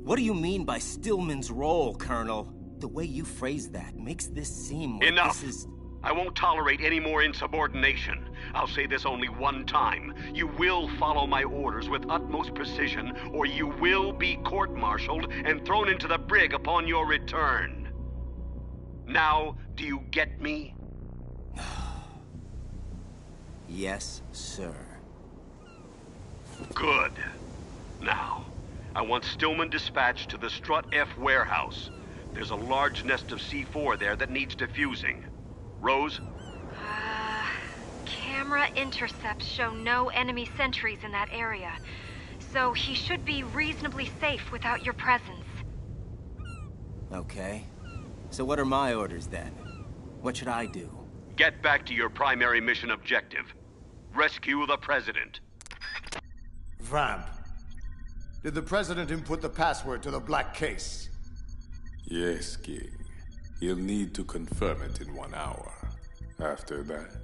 What do you mean by Stillman's role, Colonel? The way you phrase that makes this seem like Enough. This is... I won't tolerate any more insubordination. I'll say this only one time. You will follow my orders with utmost precision, or you will be court-martialed and thrown into the brig upon your return. Now, do you get me? Yes, sir. Good. Now, I want Stillman dispatched to the Strut F warehouse. There's a large nest of C4 there that needs defusing. Rose? Camera intercepts show no enemy sentries in that area, so he should be reasonably safe without your presence. Okay. So what are my orders then? What should I do? Get back to your primary mission objective. Rescue the President. Vamp, Did the President input the password to the black case? Yes, King. He'll need to confirm it in 1 hour. After that,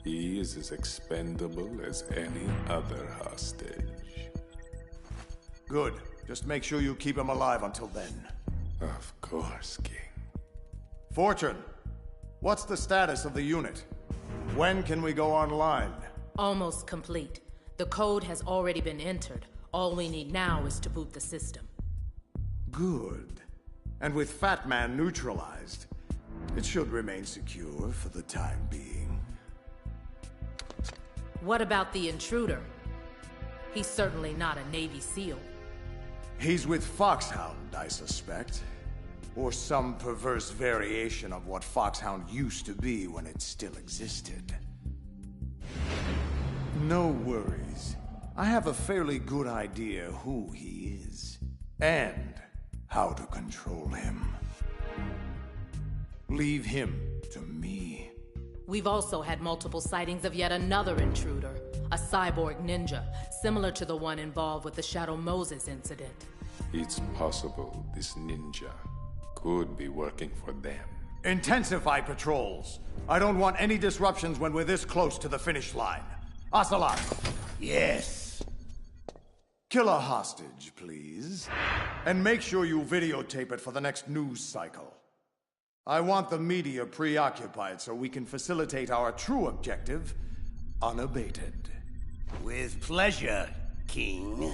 he is as expendable as any other hostage. Good. Just make sure you keep him alive until then. Of course, King. Fortune, what's the status of the unit? When can we go online? Almost complete. The code has already been entered. All we need now is to boot the system. Good. And with Fat Man neutralized, it should remain secure for the time being. What about the intruder? He's certainly not a Navy SEAL. He's with Foxhound, I suspect. Or some perverse variation of what Foxhound used to be when it still existed. No worries. I have a fairly good idea who he is. And how to control him. Leave him to me. We've also had multiple sightings of yet another intruder. A cyborg ninja, similar to the one involved with the Shadow Moses incident. It's possible this ninja could be working for them. Intensify patrols. I don't want any disruptions when we're this close to the finish line. Ocelot. Yes. Kill a hostage, please. And make sure you videotape it for the next news cycle. I want the media preoccupied so we can facilitate our true objective unabated. With pleasure, King.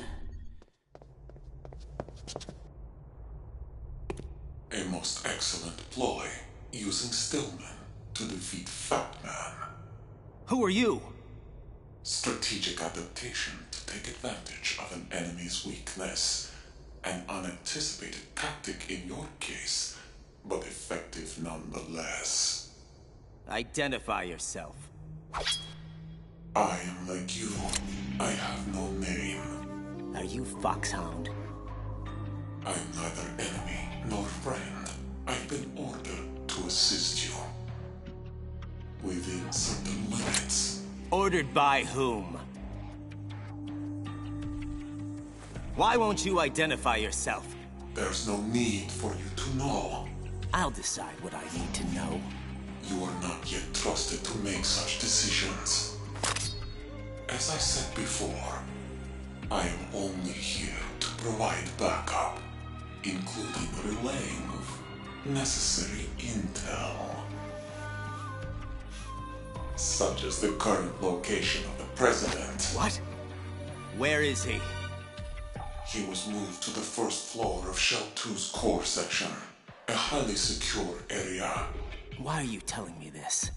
A most excellent ploy, using Stillman to defeat Fat Man. Who are you? Strategic adaptation to take advantage of an enemy's weakness. An unanticipated tactic in your case, but effective nonetheless. Identify yourself. I am like you. I have no name. Are you Foxhound? I'm neither enemy nor friend. I've been ordered to assist you. Within certain limits. Ordered by whom? Why won't you identify yourself? There's no need for you to know. I'll decide what I need to know. You are not yet trusted to make such decisions. As I said before, I am only here to provide backup, including relaying of necessary intel. Such as the current location of the President. What? Where is he? He was moved to the first floor of Shell 2's core section, a highly secure area. Why are you telling me this?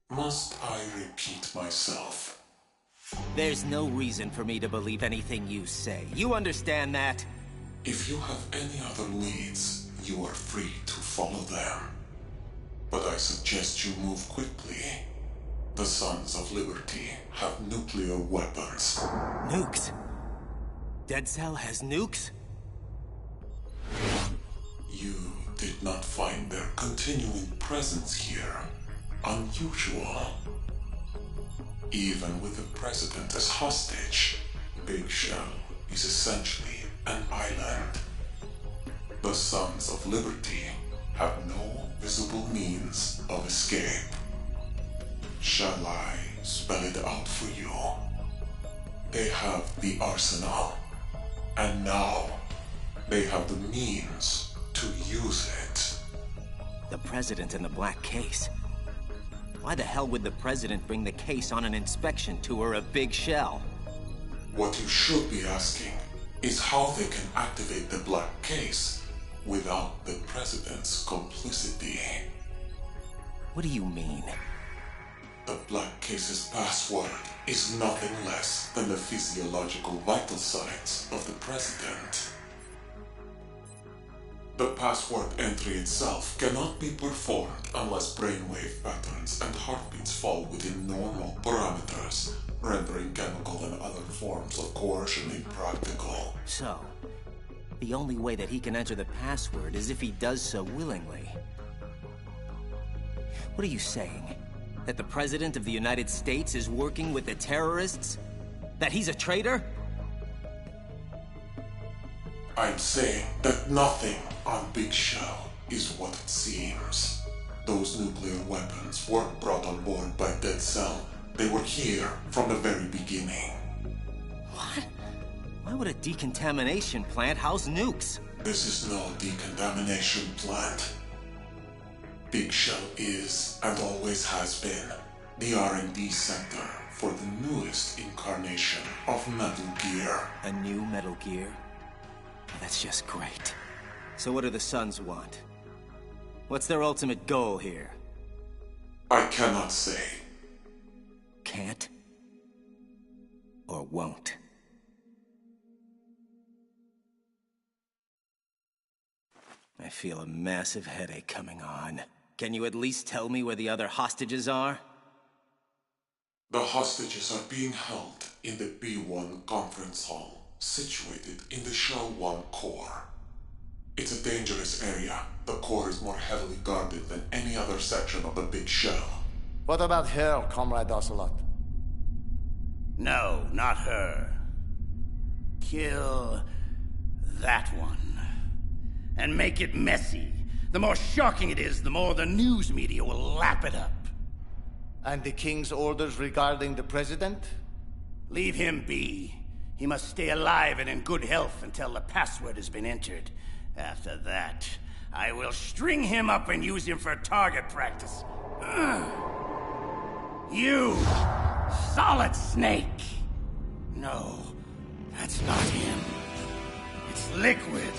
Must I repeat myself? There's no reason for me to believe anything you say. You understand that? If you have any other leads, you are free to follow them. But I suggest you move quickly. The Sons of Liberty have nuclear weapons. Nukes? Dead Cell has nukes? You did not find their continuing presence here unusual. Even with the President as hostage, Big Shell is essentially an island. The Sons of Liberty have no visible means of escape. Shall I spell it out for you? They have the arsenal, and now they have the means to use it. The President in the black case. Why the hell would the President bring the case on an inspection tour of Big Shell? What you should be asking is how they can activate the black case without the President's complicity. What do you mean? The black case's password is nothing less than the physiological vital signs of the President. The password entry itself cannot be performed unless brainwave patterns and heartbeats fall within normal parameters, rendering chemical and other forms of coercion impractical. So, the only way that he can enter the password is if he does so willingly. What are you saying? That the President of the United States is working with the terrorists? That he's a traitor? I'm saying that nothing on Big Shell is what it seems. Those nuclear weapons weren't brought on board by Dead Cell. They were here from the very beginning. What? Why would a decontamination plant house nukes? This is no decontamination plant. Big Shell is, and always has been, the R&D center for the newest incarnation of Metal Gear. A new Metal Gear? That's just great. So what do the Sons want? What's their ultimate goal here? I cannot say. Can't? Or won't? I feel a massive headache coming on. Can you at least tell me where the other hostages are? The hostages are being held in the B1 conference hall, situated in the Shell 1 core. It's a dangerous area. The core is more heavily guarded than any other section of the Big Shell. What about her, Comrade Ocelot? No, not her. Kill that one. And make it messy. The more shocking it is, the more the news media will lap it up. And the King's orders regarding the President? Leave him be. He must stay alive and in good health until the password has been entered. After that, I will string him up and use him for target practice. You, Solid Snake. No, that's not him. It's Liquid.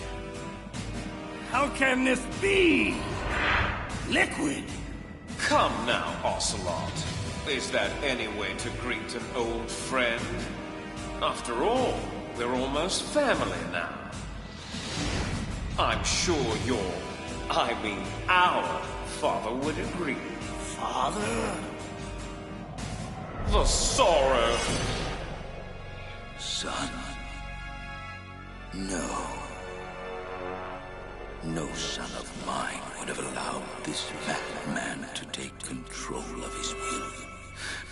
How can this be? Liquid? Come now, Ocelot. Is that any way to greet an old friend? After all, we're almost family now. I'm sure our father would agree. Father? The sorrow. Son. No. No son of mine would have allowed this fat man to take control of his will.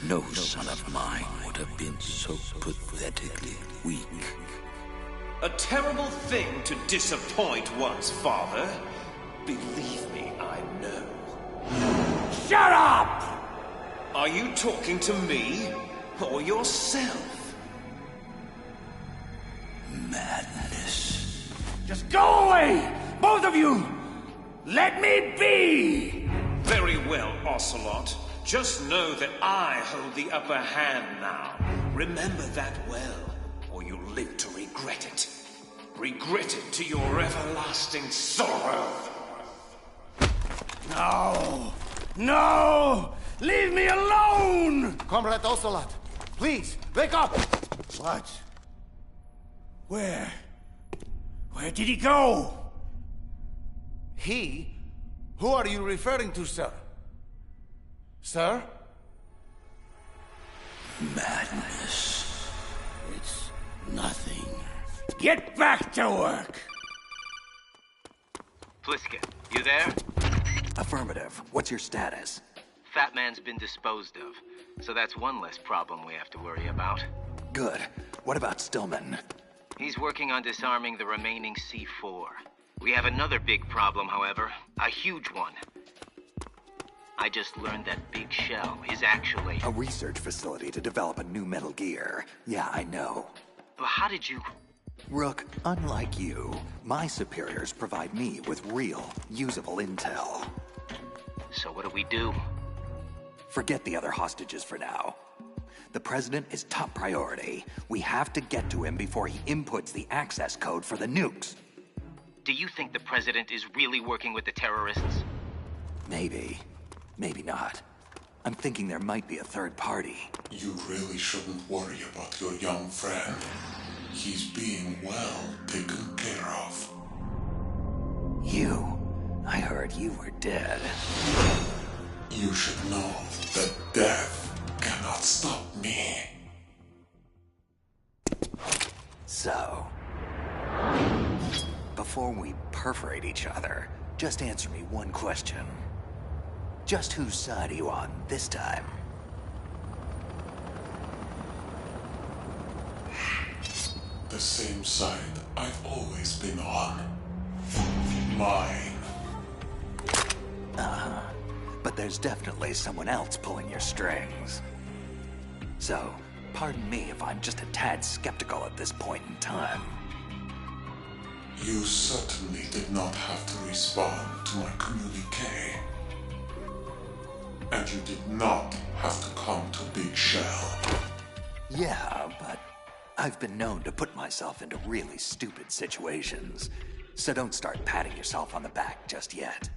No son of mine would have been so pathetically weak. A terrible thing to disappoint one's father. Believe me, I know. Shut up! Are you talking to me or yourself? Madness. Just go away! Both of you! Let me be! Very well, Ocelot. Just know that I hold the upper hand now. Remember that well, or you'll live to regret it. Regret it to your everlasting sorrow. No! No! Leave me alone! Comrade Ocelot, please, wake up! What? Where? Where did he go? He? Who are you referring to, sir? Sir? Madness. It's nothing. Get back to work! Pliskin, you there? Affirmative. What's your status? Fat Man's been disposed of, so that's one less problem we have to worry about. Good. What about Stillman? He's working on disarming the remaining C4. We have another big problem, however. A huge one. I just learned that Big Shell is actually... a research facility to develop a new Metal Gear. Yeah, I know. But how did you... Rook, unlike you, my superiors provide me with real, usable intel. So what do we do? Forget the other hostages for now. The President is top priority. We have to get to him before he inputs the access code for the nukes. Do you think the President is really working with the terrorists? Maybe. Maybe not. I'm thinking there might be a third party. You really shouldn't worry about your young friend. He's being well taken care of. You? I heard you were dead. You should know that death cannot stop me. So, before we perforate each other, just answer me one question. Just whose side are you on this time? The the same side I've always been on. Mine. But there's definitely someone else pulling your strings. So, pardon me if I'm just a tad skeptical at this point in time. You certainly did not have to respond to my communique. And you did not have to come to Big Shell. Yeah, but I've been known to put myself into really stupid situations. So don't start patting yourself on the back just yet.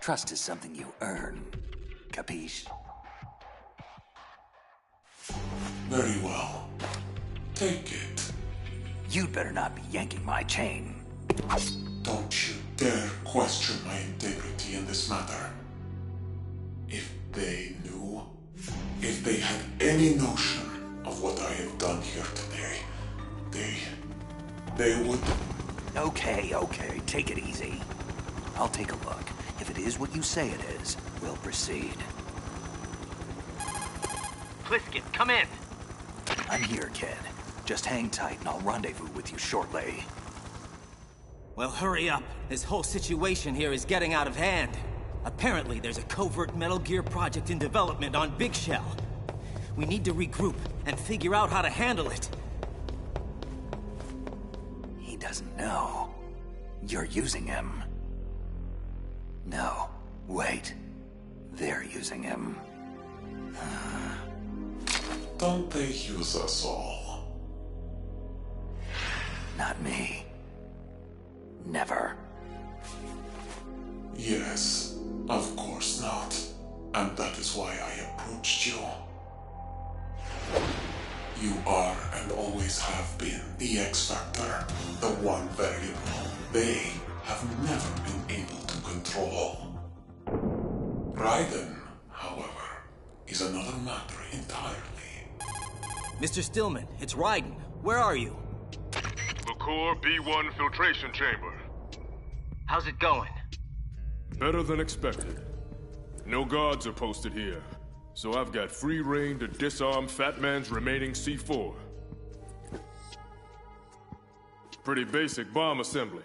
Trust is something you earn. Capiche? Very well. Take it. You'd better not be yanking my chain. Don't you dare question my integrity in this matter. If they knew, if they had any notion of what I have done here today, they would... Okay, take it easy. I'll take a look. If it is what you say it is, we'll proceed. Pliskin, come in. I'm here, kid. Just hang tight and I'll rendezvous with you shortly. Well, hurry up. This whole situation here is getting out of hand. Apparently, there's a covert Metal Gear project in development on Big Shell. We need to regroup and figure out how to handle it. He doesn't know. You're using him. No, wait. They're using him. Don't they use us all? Not me. Never. Yes, of course not. And that is why I approached you. You are and always have been the X-Factor, the one variable they have never been able to control. Raiden, however, is another matter entirely. Mr. Stillman, it's Raiden. Where are you? The Core B1 filtration chamber. How's it going? Better than expected. No guards are posted here, so I've got free reign to disarm Fat Man's remaining C4. Pretty basic bomb assembly.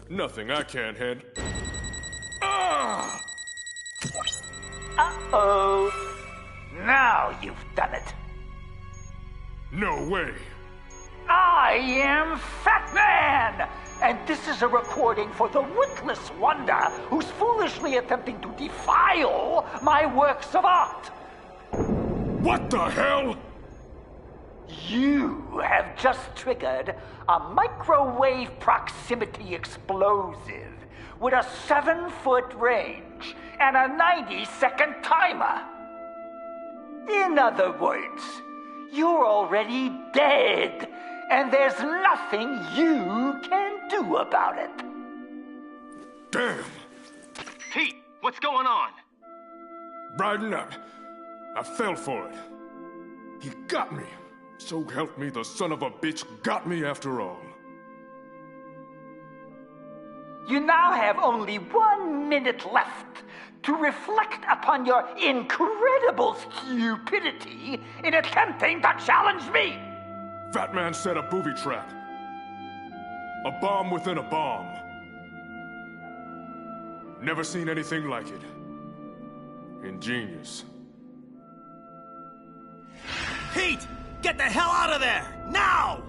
Nothing I can't handle. Ah! Uh-oh. Now you've done it. No way. I am Fat Man! And this is a recording for the witless wonder who's foolishly attempting to defile my works of art. What the hell? You have just triggered a microwave proximity explosive with a 7-foot range and a 90-second timer. In other words, you're already dead, and there's nothing you can do about it. Damn! Pete, what's going on? Raiden, I fell for it. He got me. So help me, the son of a bitch got me after all. You now have only 1 minute left to reflect upon your incredible stupidity in attempting to challenge me. Fat Man set a booby trap. A bomb within a bomb. Never seen anything like it. Ingenious. Pete! Get the hell out of there! Now!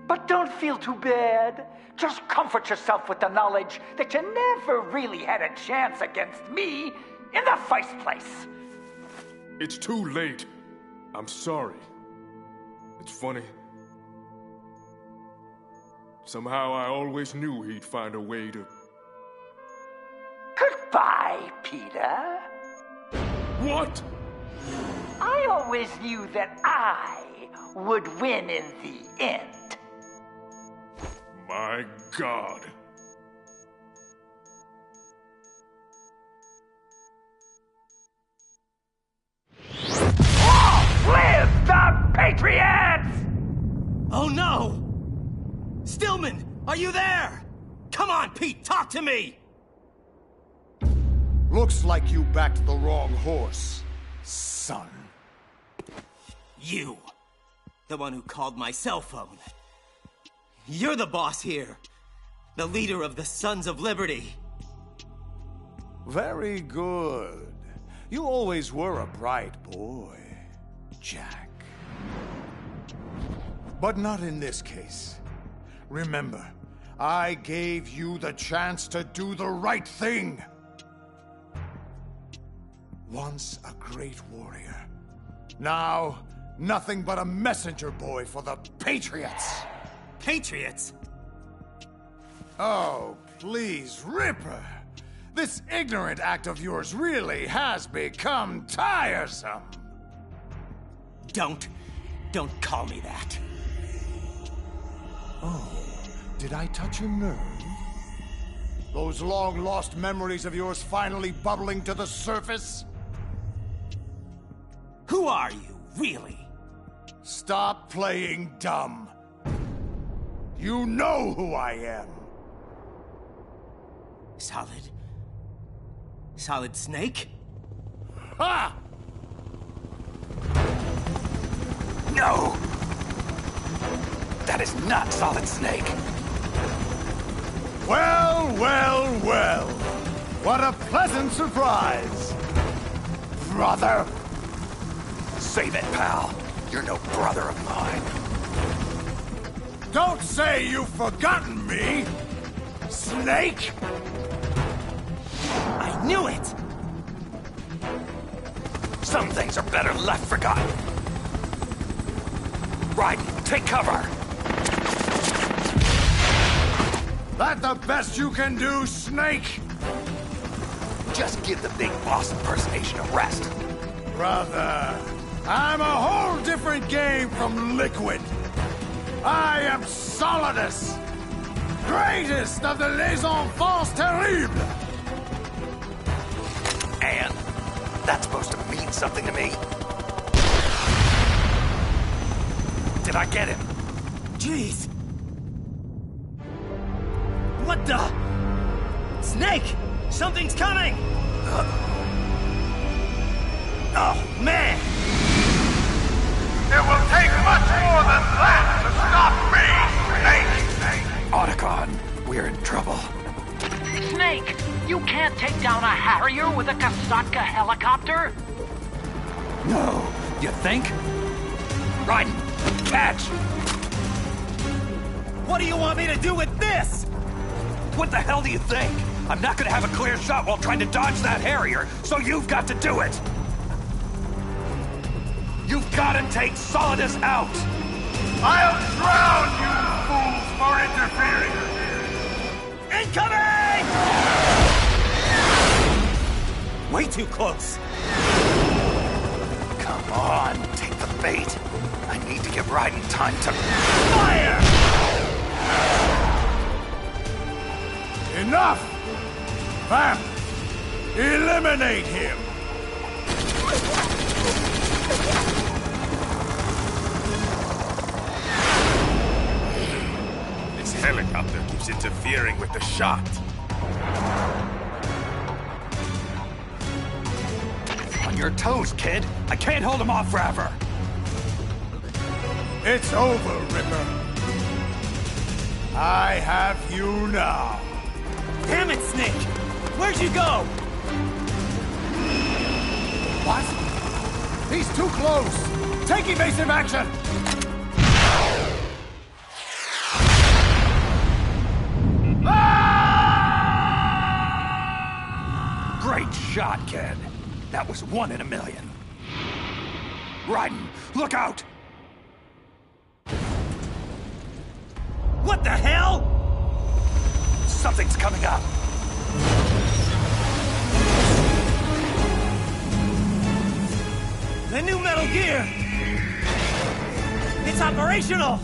But don't feel too bad. Just comfort yourself with the knowledge that you never really had a chance against me in the first place. It's too late. I'm sorry. It's funny. Somehow I always knew he'd find a way to... Goodbye, Peter. What? I always knew that I would win in the end. My God. Long live the Patriots! Oh no! Stillman, are you there? Come on, Pete, talk to me! Looks like you backed the wrong horse, son. You. The one who called my cell phone. You're the boss here. The leader of the Sons of Liberty. Very good. You always were a bright boy, Jack. But not in this case. Remember, I gave you the chance to do the right thing. Once a great warrior. Now, nothing but a messenger boy for the Patriots. Patriots? Oh, please, Ripper. This ignorant act of yours really has become tiresome. Don't call me that. Oh, did I touch a nerve? Those long-lost memories of yours finally bubbling to the surface? Who are you, really? Stop playing dumb. You know who I am. Solid Snake? Ha! No! That is not Solid Snake. Well, well, well. What a pleasant surprise. Brother. Save it, pal. You're no brother of mine. Don't say you've forgotten me, Snake! I knew it! Some things are better left forgotten. Raiden, take cover! That the best you can do, Snake? Just give the big boss impersonation a rest. Brother, I'm a whole different game from Liquid. I am Solidus, greatest of the Les Enfants Terribles. And that's supposed to mean something to me? Did I get him? Jeez. What the? Snake! Something's coming! Oh, man! It will take much more than that to stop me, Snake! Otacon, we're in trouble. Snake, you can't take down a Harrier with a Kasatka helicopter? No, you think? Raiden, catch! What do you want me to do with this? What the hell do you think? I'm not gonna have a clear shot while trying to dodge that Harrier, so you've got to do it! You've gotta take Solidus out! I'll drown you fools for interfering! Incoming! Way too close. Come on, take the bait. I need to give Raiden time to... Fire! Enough! Vamp! Eliminate him! This helicopter keeps interfering with the shot. On your toes, kid. I can't hold him off forever. It's over, Ripper. I have you now. Damn it, Snake! Where'd you go? What? He's too close! Take evasive action! Great shot, kid. That was 1 in a million. Raiden, look out! What the hell? Something's coming up. The new Metal Gear! It's operational!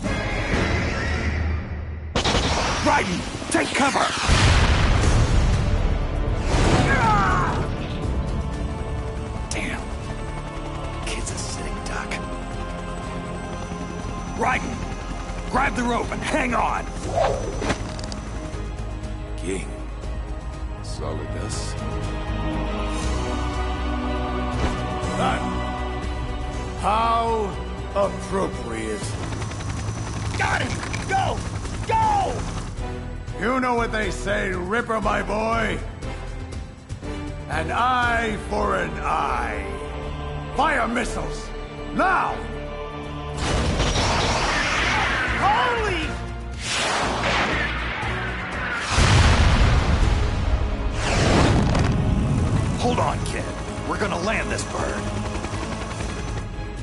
Raiden, take cover! Damn. Kid's a sitting duck. Raiden, grab the rope and hang on! King. Solidus. How Appropriate. Got him! Go! Go! You know what they say, Ripper, my boy? An eye for an eye. Fire missiles! Now! Holy! Hold on, kid. We're gonna land this bird.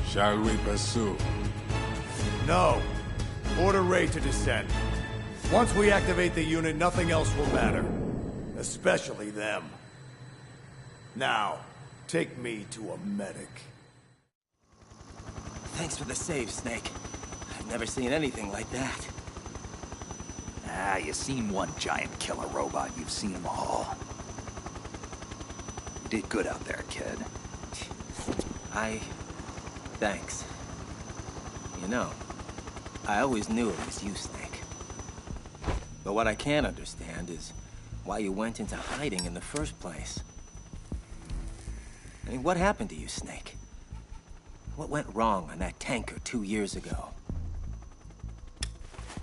Shall we pursue? No. Order Ray to descend. Once we activate the unit, nothing else will matter. Especially them. Now, take me to a medic. Thanks for the save, Snake. I've never seen anything like that. Ah, you seen one giant killer robot, you've seen them all. You did good out there, kid. Thanks. You know, I always knew it was you, Snake. But what I can't understand is why you went into hiding in the first place. I mean, what happened to you, Snake? What went wrong on that tanker 2 years ago?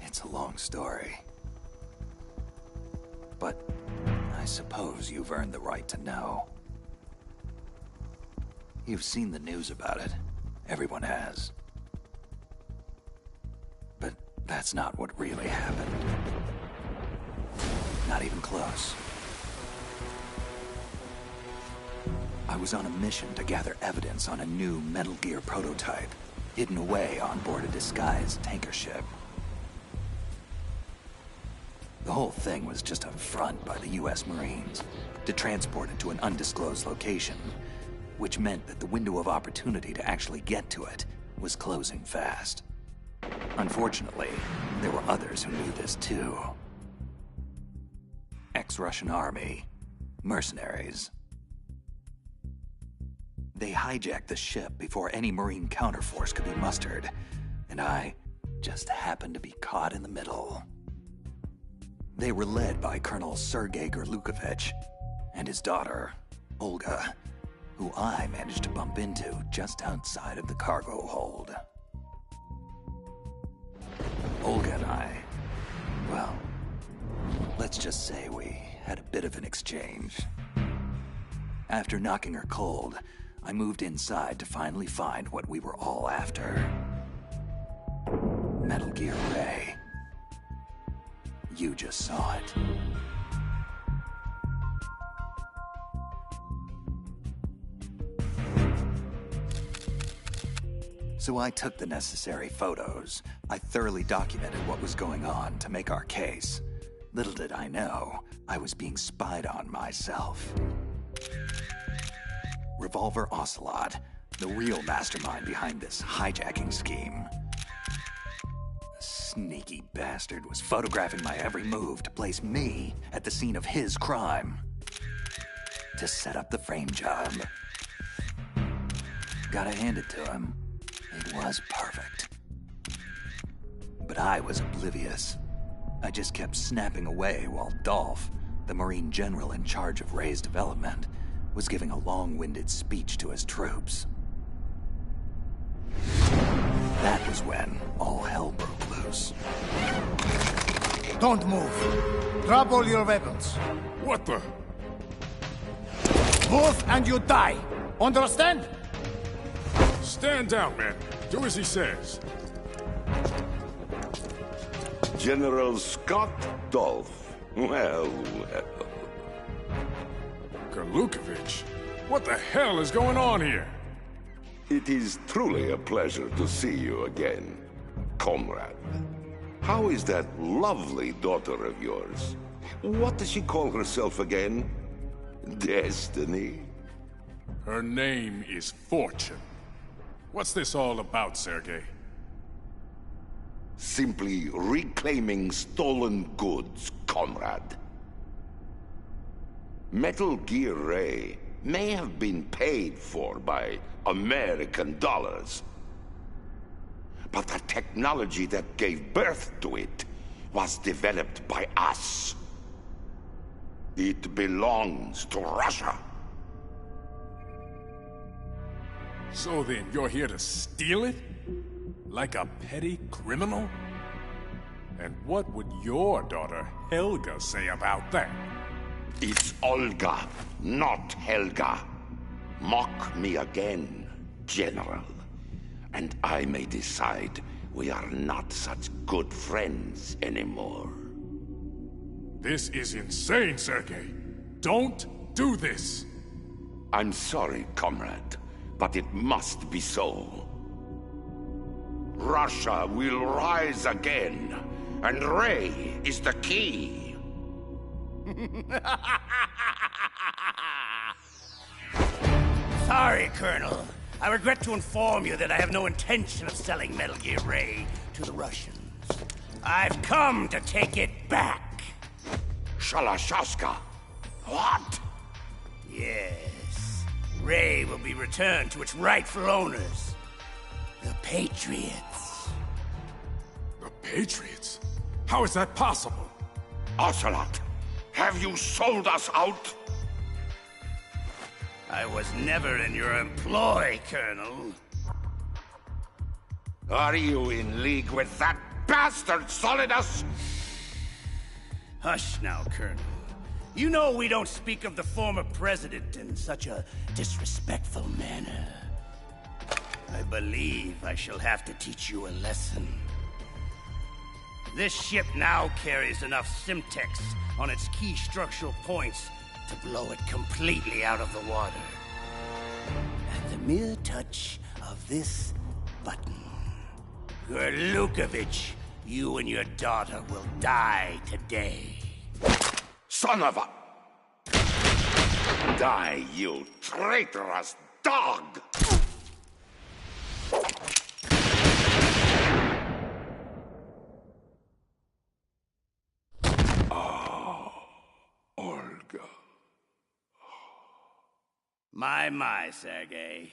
It's a long story. But I suppose you've earned the right to know. You've seen the news about it. Everyone has. But that's not what really happened. Not even close. I was on a mission to gather evidence on a new Metal Gear prototype, hidden away on board a disguised tanker ship. The whole thing was just a front by the US Marines to transport it to an undisclosed location, which meant that the window of opportunity to actually get to it was closing fast. Unfortunately, there were others who knew this too. Ex-Russian army, mercenaries. They hijacked the ship before any Marine counterforce could be mustered, and I just happened to be caught in the middle. They were led by Colonel Sergei Gerlukovich and his daughter, Olga, who I managed to bump into just outside of the cargo hold. Olga and I, well, let's just say we had a bit of an exchange. After knocking her cold, I moved inside to finally find what we were all after. Metal Gear Ray. You just saw it. So I took the necessary photos. I thoroughly documented what was going on to make our case. Little did I know, I was being spied on myself. Revolver Ocelot, the real mastermind behind this hijacking scheme. The sneaky bastard was photographing my every move to place me at the scene of his crime. To set up the frame job. Gotta hand it to him. It was perfect. But I was oblivious. I just kept snapping away while Dolph, the Marine general in charge of Ray's development, was giving a long-winded speech to his troops. That was when all hell broke loose. Don't move. Drop all your weapons. What the? Move and you die. Understand? Stand down, man. Do as he says. General Scott Dolph. Well, well. Gerlukovich? What the hell is going on here? It is truly a pleasure to see you again, comrade. How is that lovely daughter of yours? What does she call herself again? Destiny? Her name is Fortune. What's this all about, Sergei? Simply reclaiming stolen goods, comrade. Metal Gear Ray may have been paid for by American dollars, but the technology that gave birth to it was developed by us. It belongs to Russia. So then, you're here to steal it? Like a petty criminal? And what would your daughter, Helga, say about that? It's Olga, not Helga. Mock me again, General. And I may decide we are not such good friends anymore. This is insane, Sergei. Don't do this. I'm sorry, comrade, but it must be so. Russia will rise again, and Ray is the key. Sorry, Colonel. I regret to inform you that I have no intention of selling Metal Gear Ray to the Russians. I've come to take it back. Shalashashka? What? Yes. Ray will be returned to its rightful owners. The Patriots. The Patriots? How is that possible? Ocelot, have you sold us out? I was never in your employ, Colonel. Are you in league with that bastard Solidus? Hush now, Colonel. You know we don't speak of the former president in such a disrespectful manner. I believe I shall have to teach you a lesson. This ship now carries enough Simtex on its key structural points to blow it completely out of the water. At the mere touch of this button, Gurlukovich, you and your daughter will die today. Son of a... Die, you traitorous dog! Olga. My, Sergei.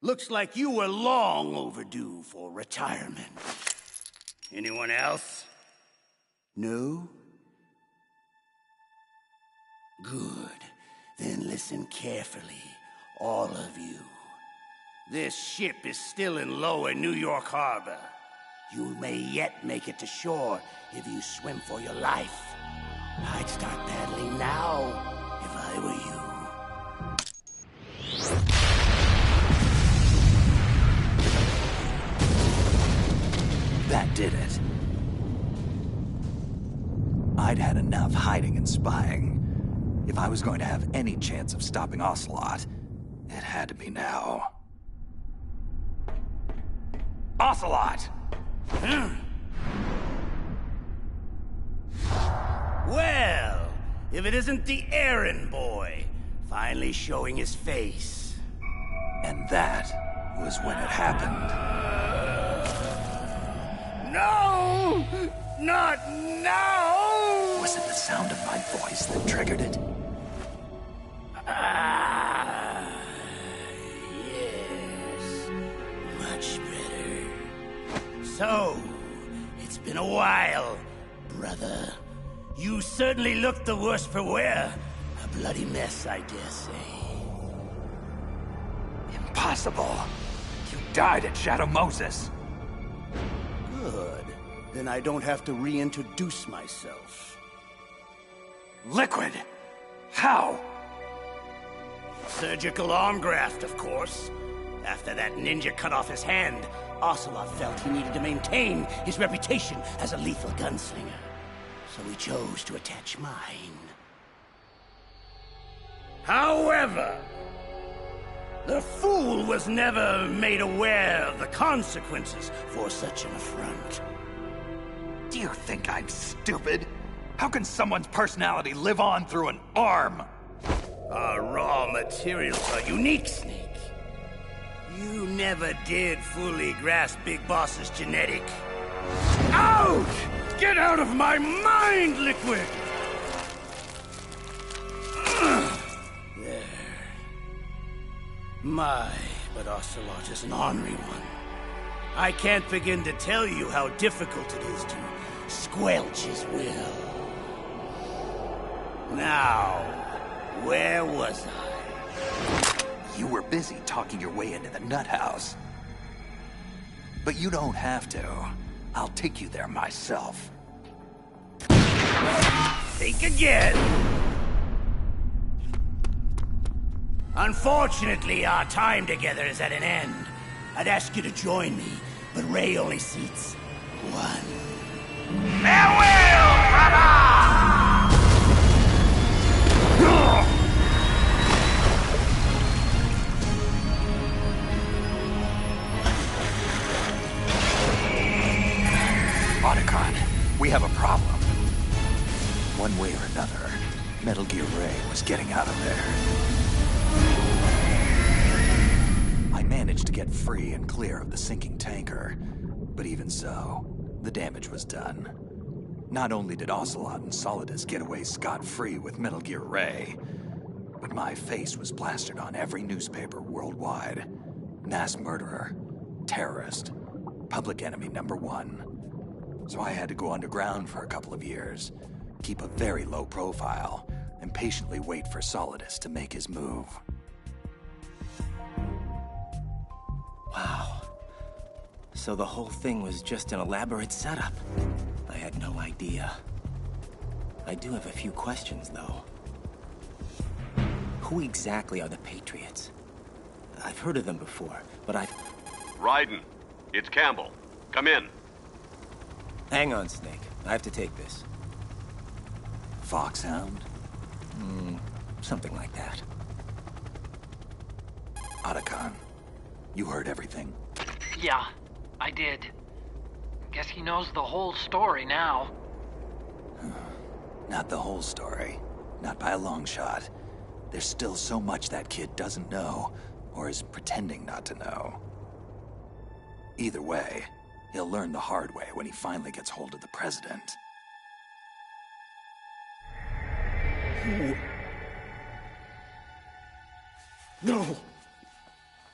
Looks like you were long overdue for retirement. Anyone else? No? Good. Then listen carefully, all of you. This ship is still in lower New York Harbor. You may yet make it to shore if you swim for your life. I'd start paddling now if I were you. That did it. I'd had enough hiding and spying. If I was going to have any chance of stopping Ocelot, it had to be now. Ocelot! Well, if it isn't the errand boy, finally showing his face. And that was when it happened. No! Not now! Was it the sound of my voice that triggered it? Yes. Much better. So, it's been a while, brother. You certainly look the worse for wear. A bloody mess, I dare say. Impossible. You died at Shadow Moses. Good. Then I don't have to reintroduce myself. Liquid! How? Surgical arm graft, of course. After that ninja cut off his hand, Ocelot felt he needed to maintain his reputation as a lethal gunslinger. So he chose to attach mine. However, the fool was never made aware of the consequences for such an affront. Do you think I'm stupid? How can someone's personality live on through an arm? Our raw materials are unique, Snake. You never did fully grasp Big Boss's genetic. Out! Get out of my mind, Liquid! There. But Ocelot is an ornery one. I can't begin to tell you how difficult it is to squelch his will. Now, where was I? You were busy talking your way into the nut house. But you don't have to. I'll take you there myself. Think again! Unfortunately, our time together is at an end. I'd ask you to join me, but Ray only seats one. Farewell, brother! Otacon, we have a problem. One way or another, Metal Gear Ray was getting out of there. I managed to get free and clear of the sinking tanker, but even so, the damage was done. Not only did Ocelot and Solidus get away scot-free with Metal Gear Ray, but my face was plastered on every newspaper worldwide. Mass murderer, terrorist, public enemy #1. So I had to go underground for a couple of years, keep a very low profile, and patiently wait for Solidus to make his move. Wow. So the whole thing was just an elaborate setup. I had no idea. I do have a few questions, though. Who exactly are the Patriots? I've heard of them before, but Raiden, it's Campbell. Come in. Hang on, Snake. I have to take this. Foxhound? Something like that. Otacon, you heard everything? Yeah, I did. Guess he knows the whole story now. Not the whole story. Not by a long shot. There's still so much that kid doesn't know, or is pretending not to know. Either way, he'll learn the hard way when he finally gets hold of the President. No!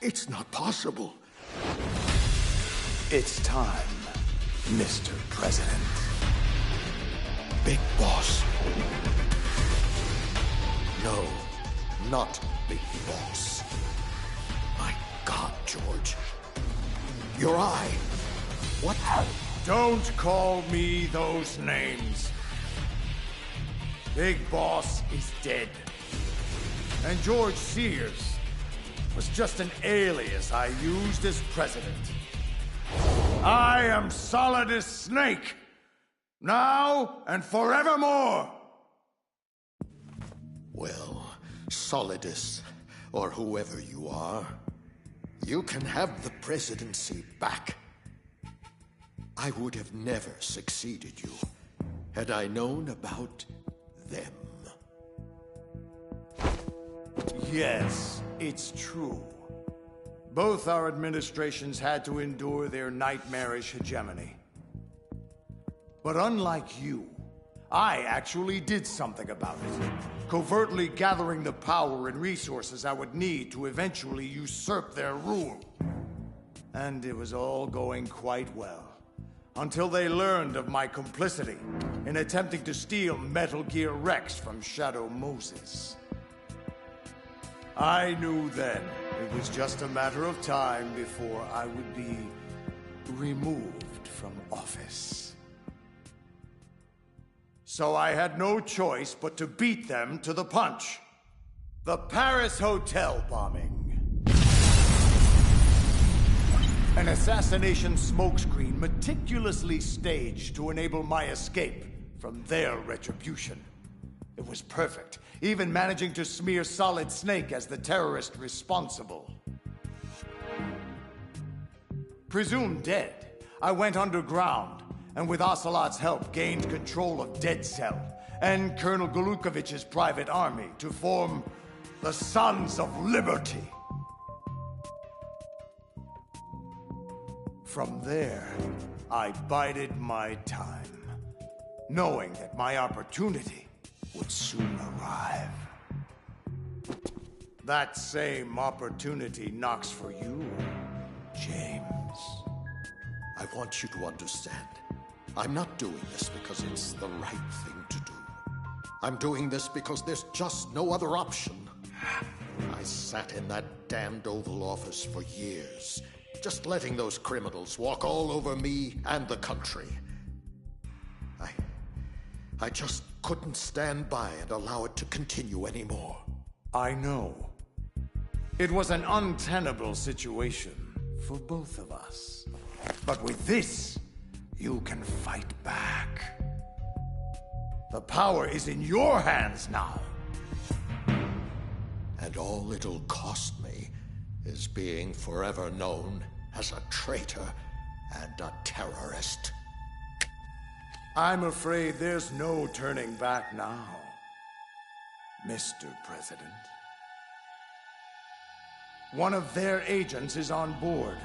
It's not possible. It's time, Mr. President. Big Boss. No, not Big Boss. My God, George. Your eye. What? Don't call me those names. Big Boss is dead. And George Sears was just an alias I used as president. I am Solidus Snake. Now and forevermore. Well, Solidus, or whoever you are, you can have the presidency back. I would have never succeeded you had I known about them. Yes, it's true. Both our administrations had to endure their nightmarish hegemony. But unlike you, I actually did something about it, covertly gathering the power and resources I would need to eventually usurp their rule. And it was all going quite well, until they learned of my complicity in attempting to steal Metal Gear Rex from Shadow Moses. I knew then it was just a matter of time before I would be removed from office. So I had no choice but to beat them to the punch. The Paris Hotel bombing. An assassination smokescreen meticulously staged to enable my escape from their retribution. It was perfect, even managing to smear Solid Snake as the terrorist responsible. Presumed dead, I went underground, and with Ocelot's help gained control of Dead Cell and Colonel Golukovich's private army to form the Sons of Liberty. From there, I bided my time, knowing that my opportunity would soon arrive. That same opportunity knocks for you, James. I want you to understand. I'm not doing this because it's the right thing to do. I'm doing this because there's just no other option. I sat in that damned Oval Office for years, just letting those criminals walk all over me and the country. I just couldn't stand by and allow it to continue anymore. I know. It was an untenable situation for both of us. But with this, you can fight back. The power is in your hands now. And all it'll cost me is being forever known as a traitor and a terrorist. I'm afraid there's no turning back now, Mr. President. One of their agents is on board,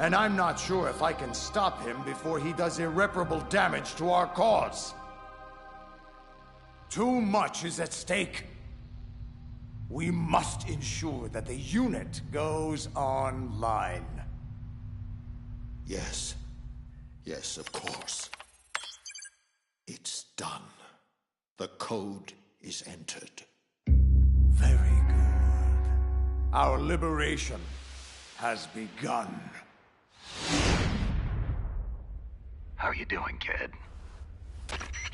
and I'm not sure if I can stop him before he does irreparable damage to our cause. Too much is at stake. We must ensure that the unit goes online. Yes. Yes, of course. It's done. The code is entered. Very good. Our liberation has begun. How you doing, kid?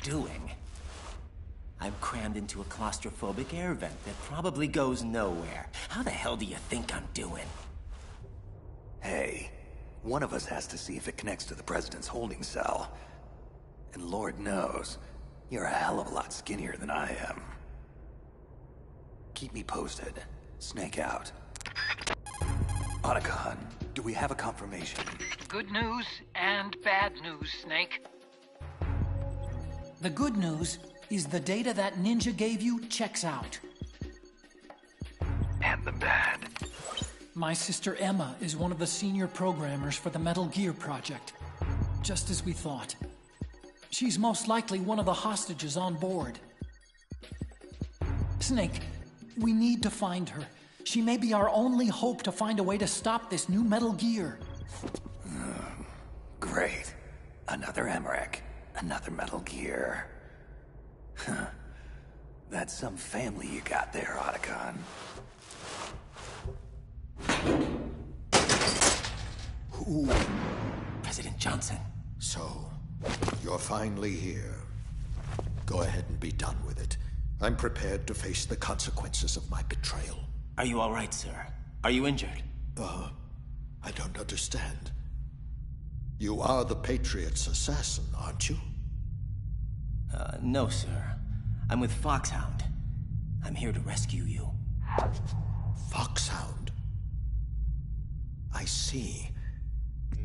Doing? I'm crammed into a claustrophobic air vent that probably goes nowhere. How the hell do you think I'm doing? Hey, one of us has to see if it connects to the President's holding cell. And Lord knows, you're a hell of a lot skinnier than I am. Keep me posted. Snake out. Otacon, do we have a confirmation? Good news and bad news, Snake. The good news is the data that Ninja gave you checks out. And the bad. My sister Emma is one of the senior programmers for the Metal Gear project. Just as we thought. She's most likely one of the hostages on board. Snake, we need to find her. She may be our only hope to find a way to stop this new Metal Gear. Great. Another Emmerich. Another Metal Gear. Huh. That's some family you got there, Otacon. Who? President Johnson. So, you're finally here. Go ahead and be done with it. I'm prepared to face the consequences of my betrayal. Are you all right, sir? Are you injured? I don't understand. You are the Patriot's assassin, aren't you? No, sir. I'm with Foxhound. I'm here to rescue you. Foxhound? I see.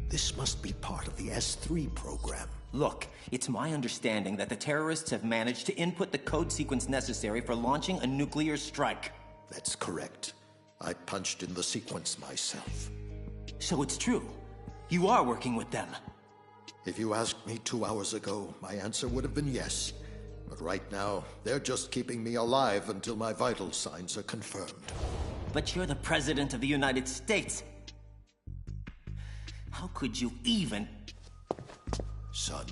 This must be part of the S3 program. Look, it's my understanding that the terrorists have managed to input the code sequence necessary for launching a nuclear strike. That's correct. I punched in the sequence myself. So it's true. You are working with them. If you asked me 2 hours ago, my answer would have been yes. But right now, they're just keeping me alive until my vital signs are confirmed. But you're the President of the United States. How could you even... Son,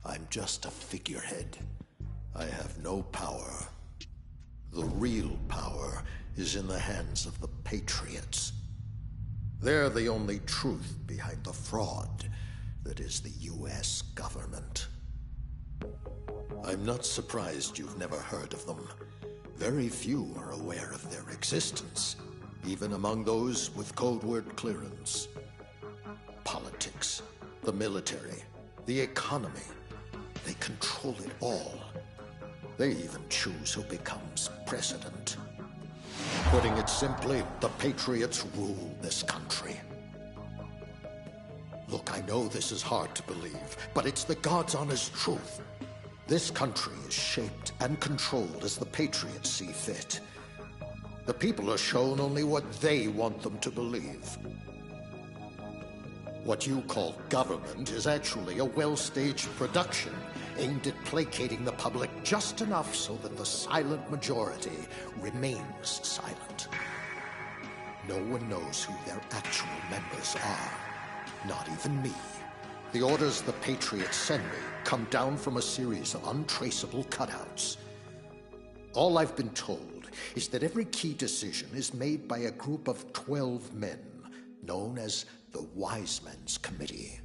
I'm just a figurehead. I have no power. The real power is in the hands of the Patriots. They're the only truth behind the fraud that is the U.S. government. I'm not surprised you've never heard of them. Very few are aware of their existence, even among those with code word clearance. Politics, the military, the economy, they control it all. They even choose who becomes president. Putting it simply, the Patriots rule this country. Look, I know this is hard to believe, but it's the God's honest truth. This country is shaped and controlled as the Patriots see fit. The people are shown only what they want them to believe. What you call government is actually a well-staged production aimed at placating the public just enough so that the silent majority remains silent. No one knows who their actual members are. Not even me. The orders the Patriots send me come down from a series of untraceable cutouts. All I've been told is that every key decision is made by a group of 12 men, known as the Wise Men's Committee.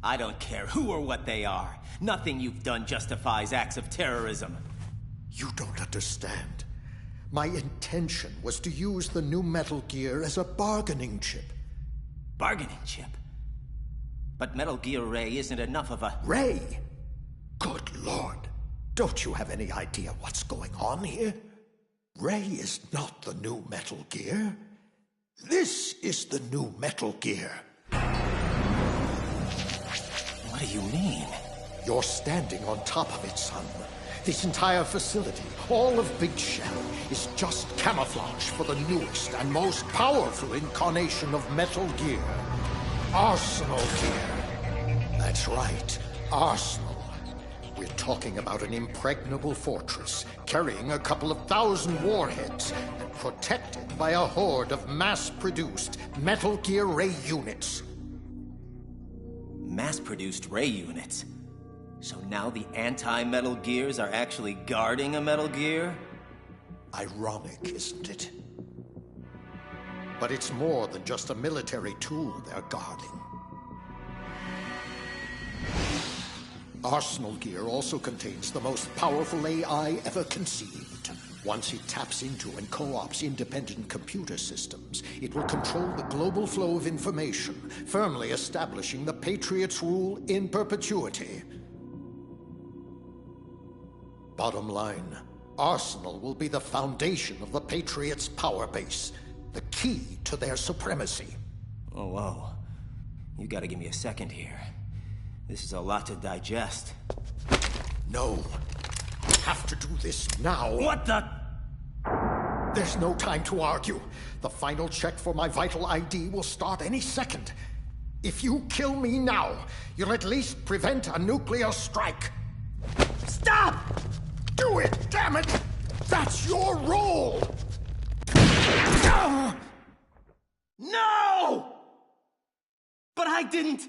I don't care who or what they are. Nothing you've done justifies acts of terrorism. You don't understand. My intention was to use the new Metal Gear as a bargaining chip. Bargaining chip? But Metal Gear Ray isn't enough of a... Ray? Good Lord. Don't you have any idea what's going on here? Ray is not the new Metal Gear. This is the new Metal Gear. What do you mean? You're standing on top of it, son. This entire facility, all of Big Shell, is just camouflage for the newest and most powerful incarnation of Metal Gear. Arsenal Gear. That's right, Arsenal. We're talking about an impregnable fortress, carrying a couple of thousand warheads, and protected by a horde of mass-produced Metal Gear Ray units. Mass-produced Ray units? So now the anti-Metal Gears are actually guarding a Metal Gear? Ironic, isn't it? But it's more than just a military tool they're guarding. Arsenal Gear also contains the most powerful AI ever conceived. Once it taps into and co-ops independent computer systems, it will control the global flow of information, firmly establishing the Patriots' rule in perpetuity. Bottom line, Arsenal will be the foundation of the Patriots' power base, the key to their supremacy. Oh, whoa. You gotta give me a second here. This is a lot to digest. No. I have to do this now. What the? There's no time to argue. The final check for my vital ID will start any second. If you kill me now, you'll at least prevent a nuclear strike. Stop! Do it, damn it! That's your role! No! But I didn't...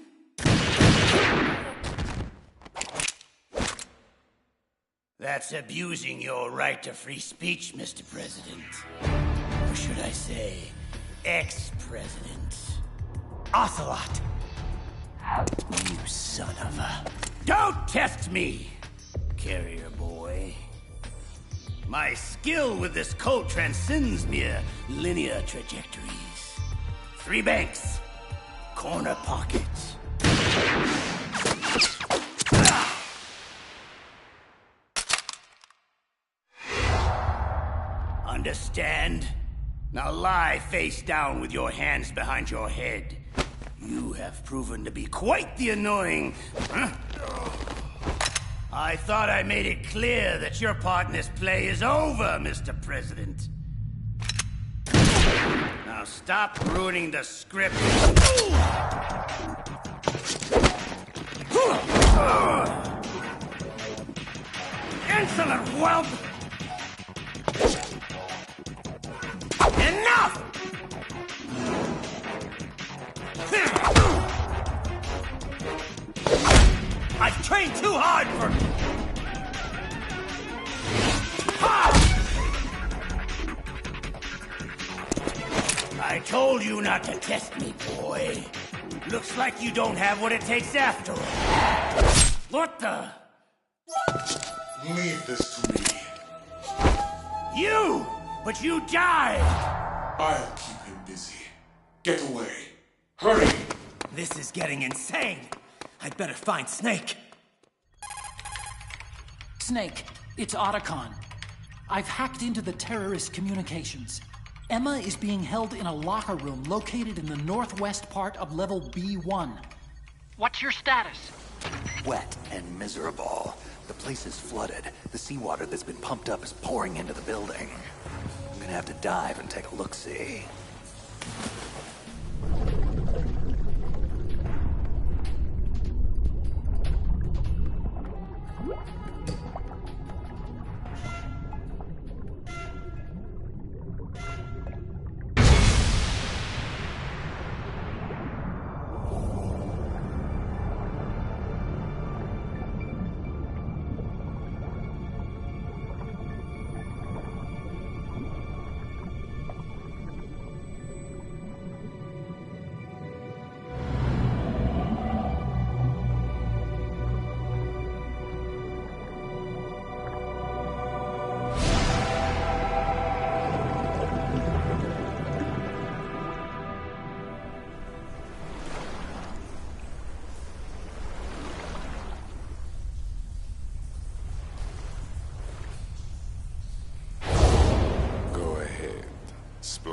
That's abusing your right to free speech, Mr. President. Or should I say, ex-president. Ocelot! You son of a... Don't test me, carrier boy. My skill with this code transcends mere linear trajectories. 3 banks, corner pockets. Understand? Now lie face down with your hands behind your head. You have proven to be quite the annoying... Huh? I thought I made it clear that your part in this play is over, Mr. President. Now stop ruining the script. Insolent whelp! Enough! I've trained too hard for... I told you not to test me, boy. Looks like you don't have what it takes after all. What the... Leave this to me. You! But you died! I'll keep him busy. Get away. Hurry! This is getting insane. I'd better find Snake. Snake, it's Otacon. I've hacked into the terrorist communications. Emma is being held in a locker room located in the northwest part of level B1. What's your status? Wet and miserable. The place is flooded. The seawater that's been pumped up is pouring into the building. I'm gonna have to dive and take a look-see.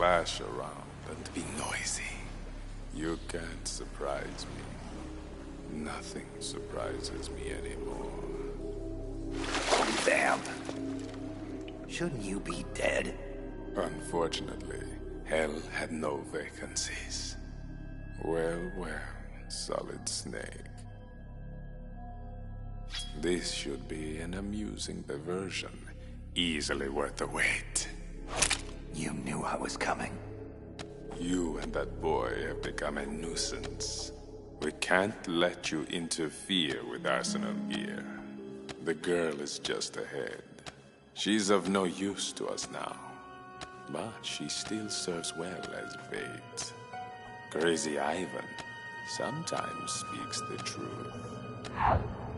splash around and be noisy. You can't surprise me. Nothing surprises me anymore. Vamp. Shouldn't you be dead? Unfortunately, Hell had no vacancies. Well, Solid Snake. This should be an amusing diversion, easily worth the wait. You knew I was coming. You and that boy have become a nuisance. We can't let you interfere with Arsenal gear. The girl is just ahead. She's of no use to us now, but she still serves well as bait. Crazy Ivan sometimes speaks the truth.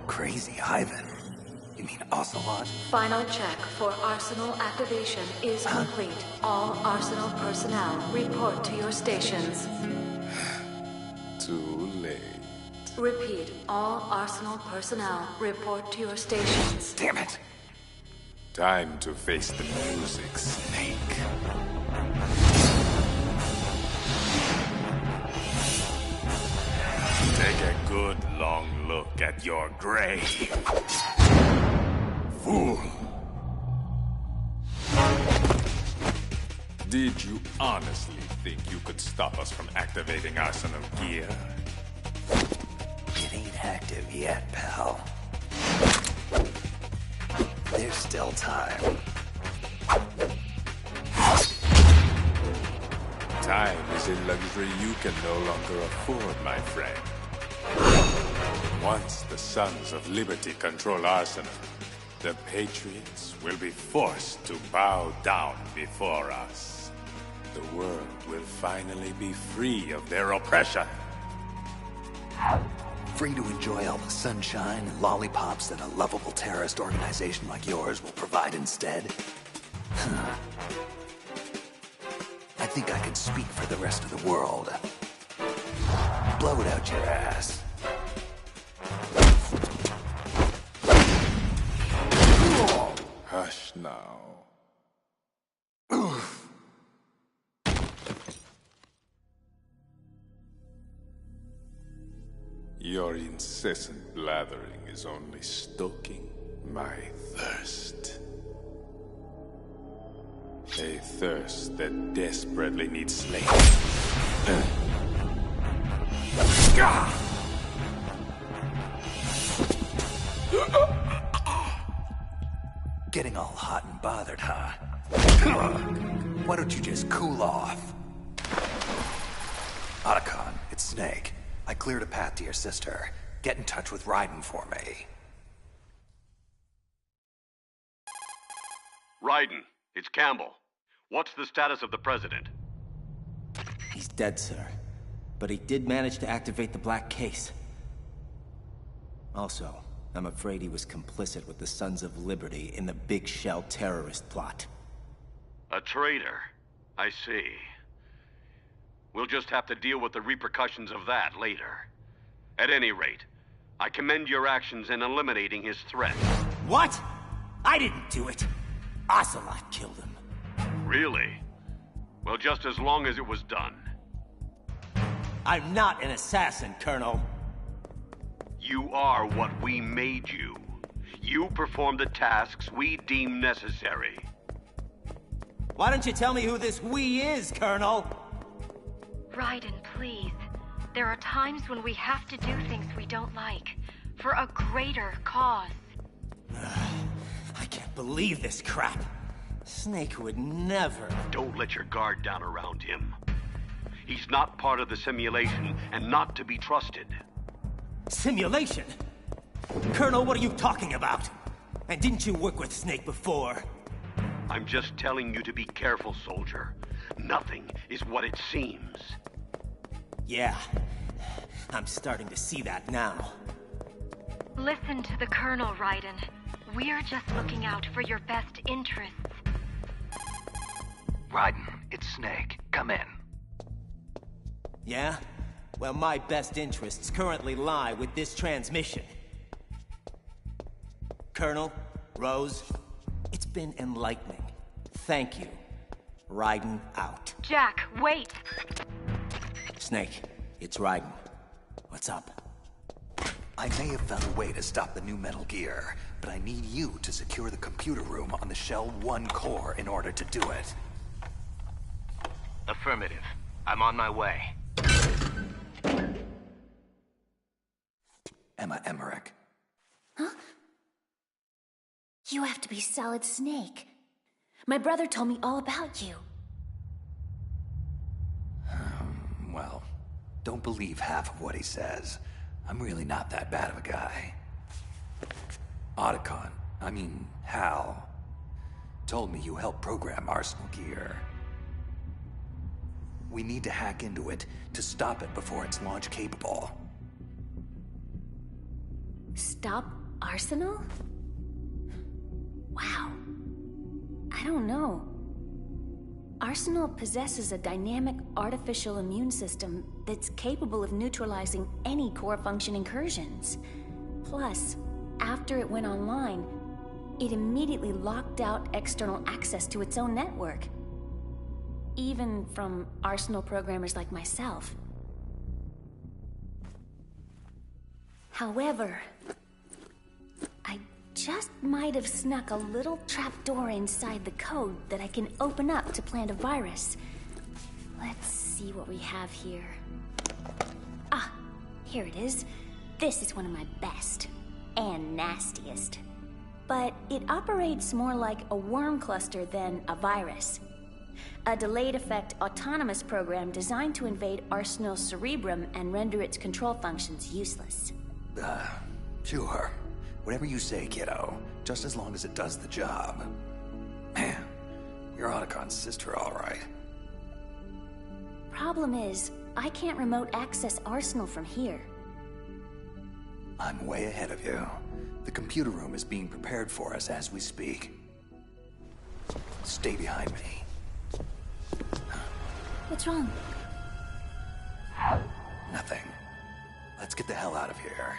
Crazy Ivan? You mean Ocelot? Final check for Arsenal activation is complete. All Arsenal personnel report to your stations. Too late. Repeat, all Arsenal personnel report to your stations. Damn it! Time to face the music, Snake. Take a good long look at your grave. Fool! Did you honestly think you could stop us from activating Arsenal gear? It ain't active yet, pal. There's still time. Time is a luxury you can no longer afford, my friend. Once the Sons of Liberty control Arsenal, the Patriots will be forced to bow down before us. The world will finally be free of their oppression. Free to enjoy all the sunshine and lollipops that a lovable terrorist organization like yours will provide instead? I think I could speak for the rest of the world. Blow it out your ass. Hush now. Your incessant blathering is only stoking my thirst. A thirst that desperately needs slain. Getting all hot and bothered, huh? Why don't you just cool off? Otacon, it's Snake. I cleared a path to your sister. Get in touch with Raiden for me. Raiden, it's Campbell. What's the status of the President? He's dead, sir. But he did manage to activate the Black Case. Also, I'm afraid he was complicit with the Sons of Liberty in the Big Shell terrorist plot. A traitor? I see. We'll just have to deal with the repercussions of that later. At any rate, I commend your actions in eliminating his threat. What? I didn't do it. Ocelot killed him. Really? Well, just as long as it was done. I'm not an assassin, Colonel. You are what we made you. You perform the tasks we deem necessary. Why don't you tell me who this we is, Colonel? Raiden, please. There are times when we have to do things we don't like. For a greater cause. I can't believe this crap. Snake would never... Don't let your guard down around him. He's not part of the simulation and not to be trusted. Simulation? Colonel, what are you talking about? And didn't you work with Snake before? I'm just telling you to be careful, soldier. Nothing is what it seems. Yeah, I'm starting to see that now. Listen to the Colonel, Raiden. We're just looking out for your best interests. Raiden, it's Snake. Come in. Yeah? Well, my best interests currently lie with this transmission. Colonel, Rose, it's been enlightening. Thank you. Raiden out. Jack, wait! Snake, it's Raiden. What's up? I may have found a way to stop the new Metal Gear, but I need you to secure the computer room on the Shell 1 core in order to do it. Affirmative. I'm on my way. Emma Emmerich. Huh? You have to be Solid Snake. My brother told me all about you. Well, don't believe half of what he says. I'm really not that bad of a guy. Hal, told me you helped program Arsenal Gear. We need to hack into it to stop it before it's launch capable. Stop Arsenal? Wow. I don't know. Arsenal possesses a dynamic artificial immune system that's capable of neutralizing any core function incursions. Plus, after it went online, it immediately locked out external access to its own network. Even from Arsenal programmers like myself. However, I just might have snuck a little trapdoor inside the code that I can open up to plant a virus. Let's see what we have here. Ah, here it is. This is one of my best. And nastiest. But it operates more like a worm cluster than a virus. A delayed effect autonomous program designed to invade Arsenal's cerebrum and render its control functions useless. Sure. Whatever you say, kiddo. Just as long as it does the job. Man, you're Otacon's sister, all right. Problem is, I can't remote access Arsenal from here. I'm way ahead of you. The computer room is being prepared for us as we speak. Stay behind me. What's wrong? Nothing. Let's get the hell out of here.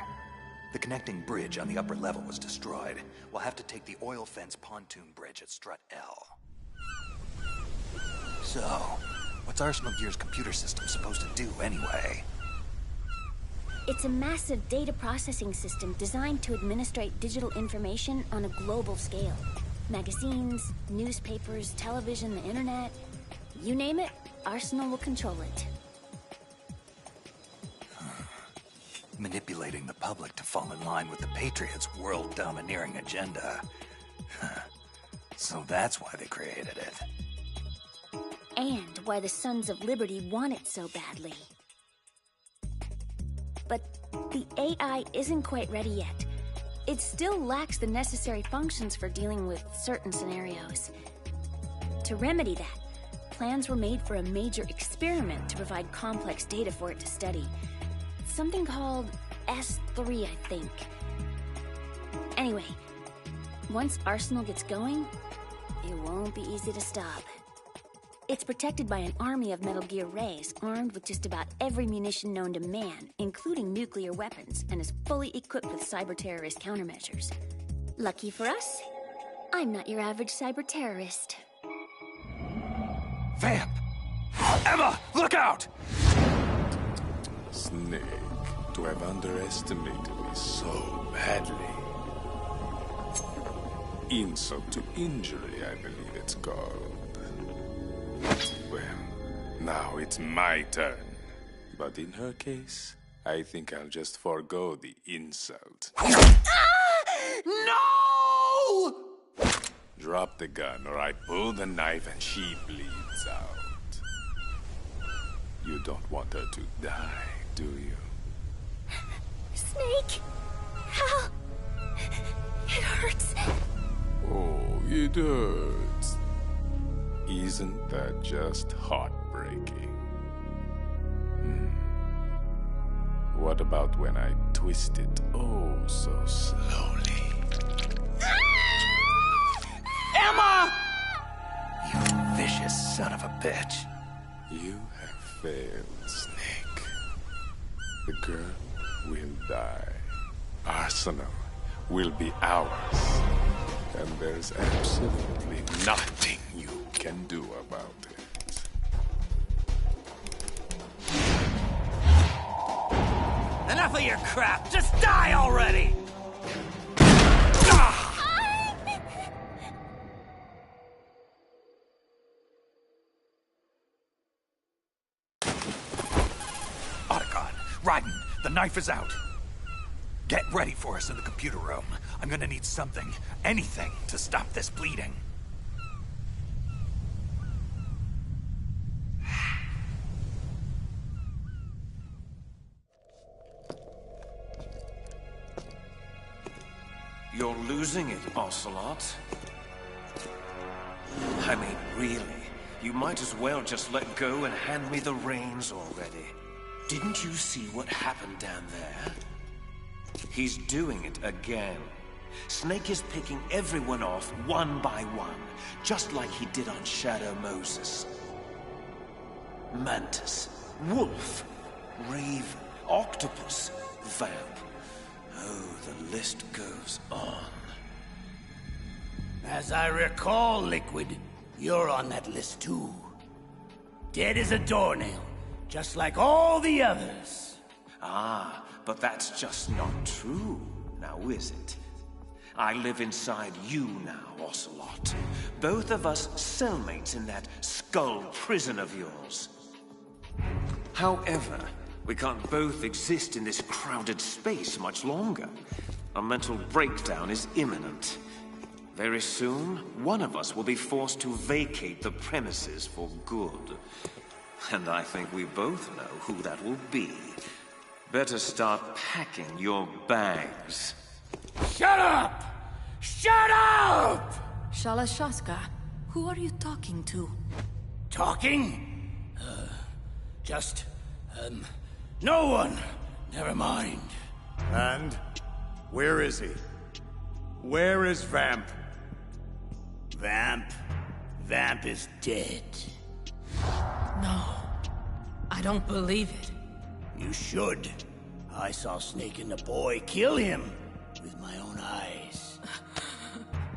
The connecting bridge on the upper level was destroyed. We'll have to take the oil fence pontoon bridge at Strut L. So, what's Arsenal Gear's computer system supposed to do anyway? It's a massive data processing system designed to administrate digital information on a global scale. Magazines, newspapers, television, the internet. You name it, Arsenal will control it. Manipulating the public to fall in line with the Patriots' world-domineering agenda. So that's why they created it. And why the Sons of Liberty want it so badly. But the AI isn't quite ready yet. It still lacks the necessary functions for dealing with certain scenarios. To remedy that, plans were made for a major experiment to provide complex data for it to study. Something called S3, I think. Anyway, once Arsenal gets going, it won't be easy to stop. It's protected by an army of Metal Gear Rays, armed with just about every munition known to man, including nuclear weapons, and is fully equipped with cyber-terrorist countermeasures. Lucky for us, I'm not your average cyber-terrorist. Vamp! Emma, look out! Snake, to have underestimated me so badly. Insult to injury, I believe it's called. Well, now it's my turn. But in her case, I think I'll just forego the insult. No! Drop the gun or I pull the knife and she bleeds out. You don't want her to die, do you? Snake! How? It hurts. Oh, it hurts. Isn't that just heartbreaking? What about when I twist it oh so slowly? Emma! You vicious son of a bitch. You have failed, Snake. The girl will die. Arsenal will be ours. And there's absolutely nothing you can can do about it. Enough of your crap! Just die already! Otacon, Raiden, the knife is out. Get ready for us in the computer room. I'm gonna need something, anything, to stop this bleeding. You're losing it, Ocelot. I mean, really, you might as well just let go and hand me the reins already. Didn't you see what happened down there? He's doing it again. Snake is picking everyone off one by one, just like he did on Shadow Moses. Mantis, Wolf, Raven, Octopus, Vamp. Oh, the list goes on. As I recall, Liquid, you're on that list too. Dead as a doornail, just like all the others. Ah, but that's just not true, now is it? I live inside you now, Ocelot. Both of us cellmates in that skull prison of yours. However, we can't both exist in this crowded space much longer. A mental breakdown is imminent. Very soon, one of us will be forced to vacate the premises for good. And I think we both know who that will be. Better start packing your bags. Shut up! Shut up! Shalashaska, who are you talking to? Talking? No one. Never mind. And where is he? Where is Vamp? Vamp? Vamp is dead. No, I don't believe it. You should. I saw Snake and the boy kill him with my own eyes.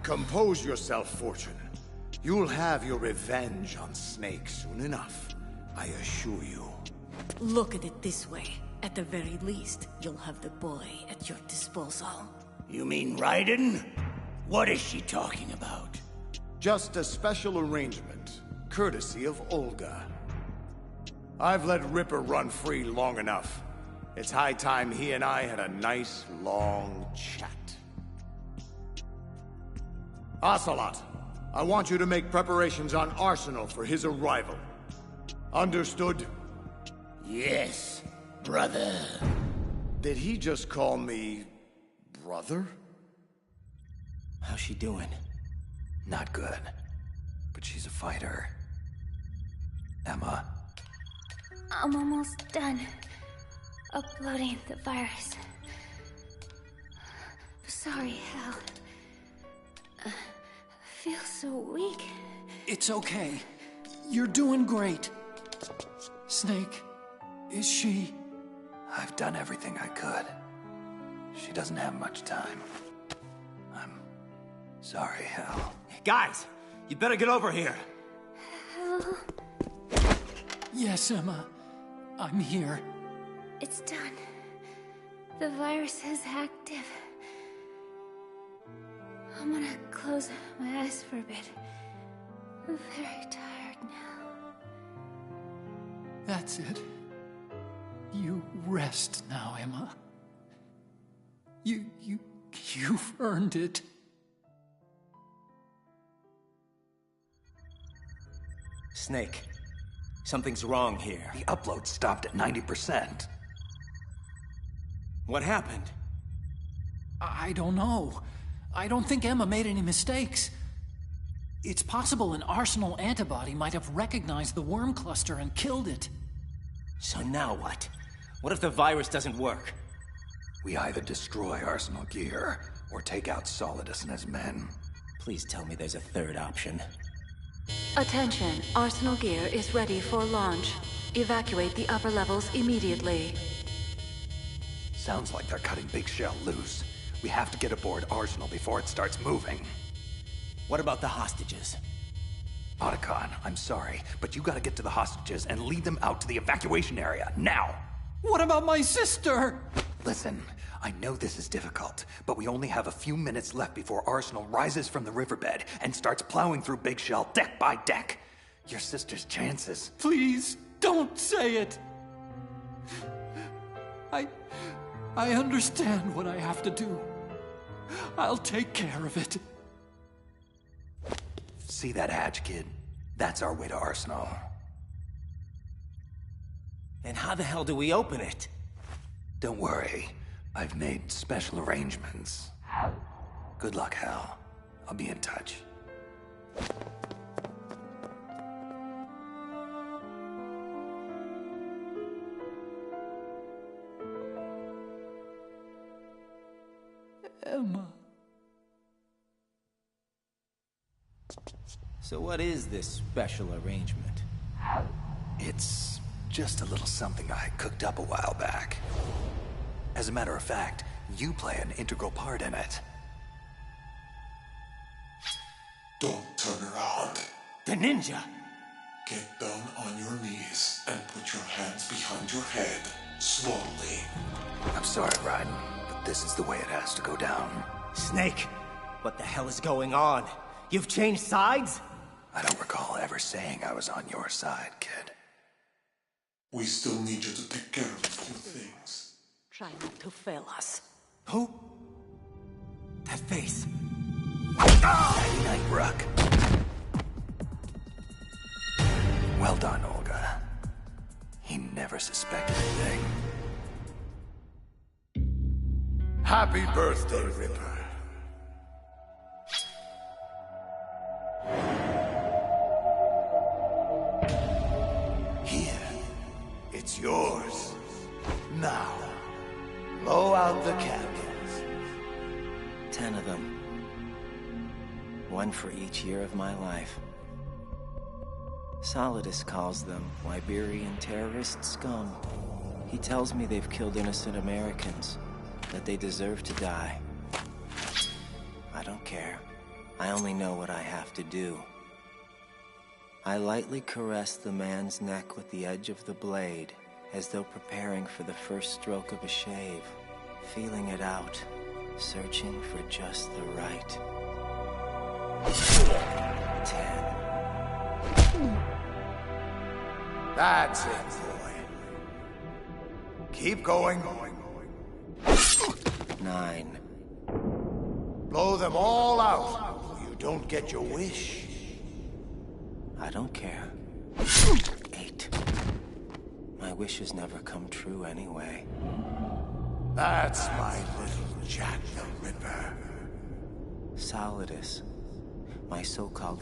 Compose yourself, Fortune. You'll have your revenge on Snake soon enough, I assure you. Look at it this way. At the very least, you'll have the boy at your disposal. You mean Raiden? What is she talking about? Just a special arrangement, courtesy of Olga. I've let Ripper run free long enough. It's high time he and I had a nice, long chat. Ocelot, I want you to make preparations on Arsenal for his arrival. Understood? Yes, brother. Did he just call me... brother? How's she doing? Not good. But she's a fighter. Emma. I'm almost done uploading the virus. Sorry, Hal. I feel so weak. It's okay. You're doing great. Snake, is she... I've done everything I could. She doesn't have much time. I'm sorry, Hal. Guys, you better get over here. Hal, Yes, Emma. I'm here. it's done. The virus is active. I'm gonna close my eyes for a bit. I'm very tired now. That's it. You rest now, Emma. You've earned it. Snake, something's wrong here. The upload stopped at 90%. What happened? I don't know. I don't think Emma made any mistakes. It's possible an Arsenal antibody might have recognized the worm cluster and killed it. So now what? What if the virus doesn't work? We either destroy Arsenal gear, or take out Solidus and his men. Please tell me there's a third option. Attention, Arsenal gear is ready for launch. Evacuate the upper levels immediately. Sounds like they're cutting Big Shell loose. We have to get aboard Arsenal before it starts moving. What about the hostages? Otacon, I'm sorry, but you gotta get to the hostages and lead them out to the evacuation area, now! What about my sister? Listen, I know this is difficult, but we only have a few minutes left before Arsenal rises from the riverbed and starts plowing through Big Shell deck by deck. Your sister's chances. Please, don't say it. I understand what I have to do. I'll take care of it. See that hatch, kid? That's our way to Arsenal. And how the hell do we open it? Don't worry. I've made special arrangements. Good luck, Hal. I'll be in touch. Emma. So what is this special arrangement? It's just a little something I cooked up a while back. As a matter of fact, you play an integral part in it. Don't turn around. The ninja! Get down on your knees and put your hands behind your head, slowly. I'm sorry, Raiden, but this is the way it has to go down. Snake, what the hell is going on? You've changed sides? I don't recall ever saying I was on your side, kid. We still need you to take care of a few things. Try not to fail us. Who? That face. Nighty night, Rook. Well done, Olga. He never suspected a thing. Happy birthday, Ripper. Here. It's yours. Now, blow out the candles. 10 of them. One for each year of my life. Solidus calls them Liberian terrorist scum. He tells me they've killed innocent Americans, that they deserve to die. I don't care. I only know what I have to do. I lightly caress the man's neck with the edge of the blade, as though preparing for the first stroke of a shave, feeling it out, searching for just the right. 10. That's it, boy. Keep going. 9. Blow them all out, or you don't get your wish. I don't care. 8. My wishes never come true anyway. That's my little Jack the Ripper. Solidus, my so-called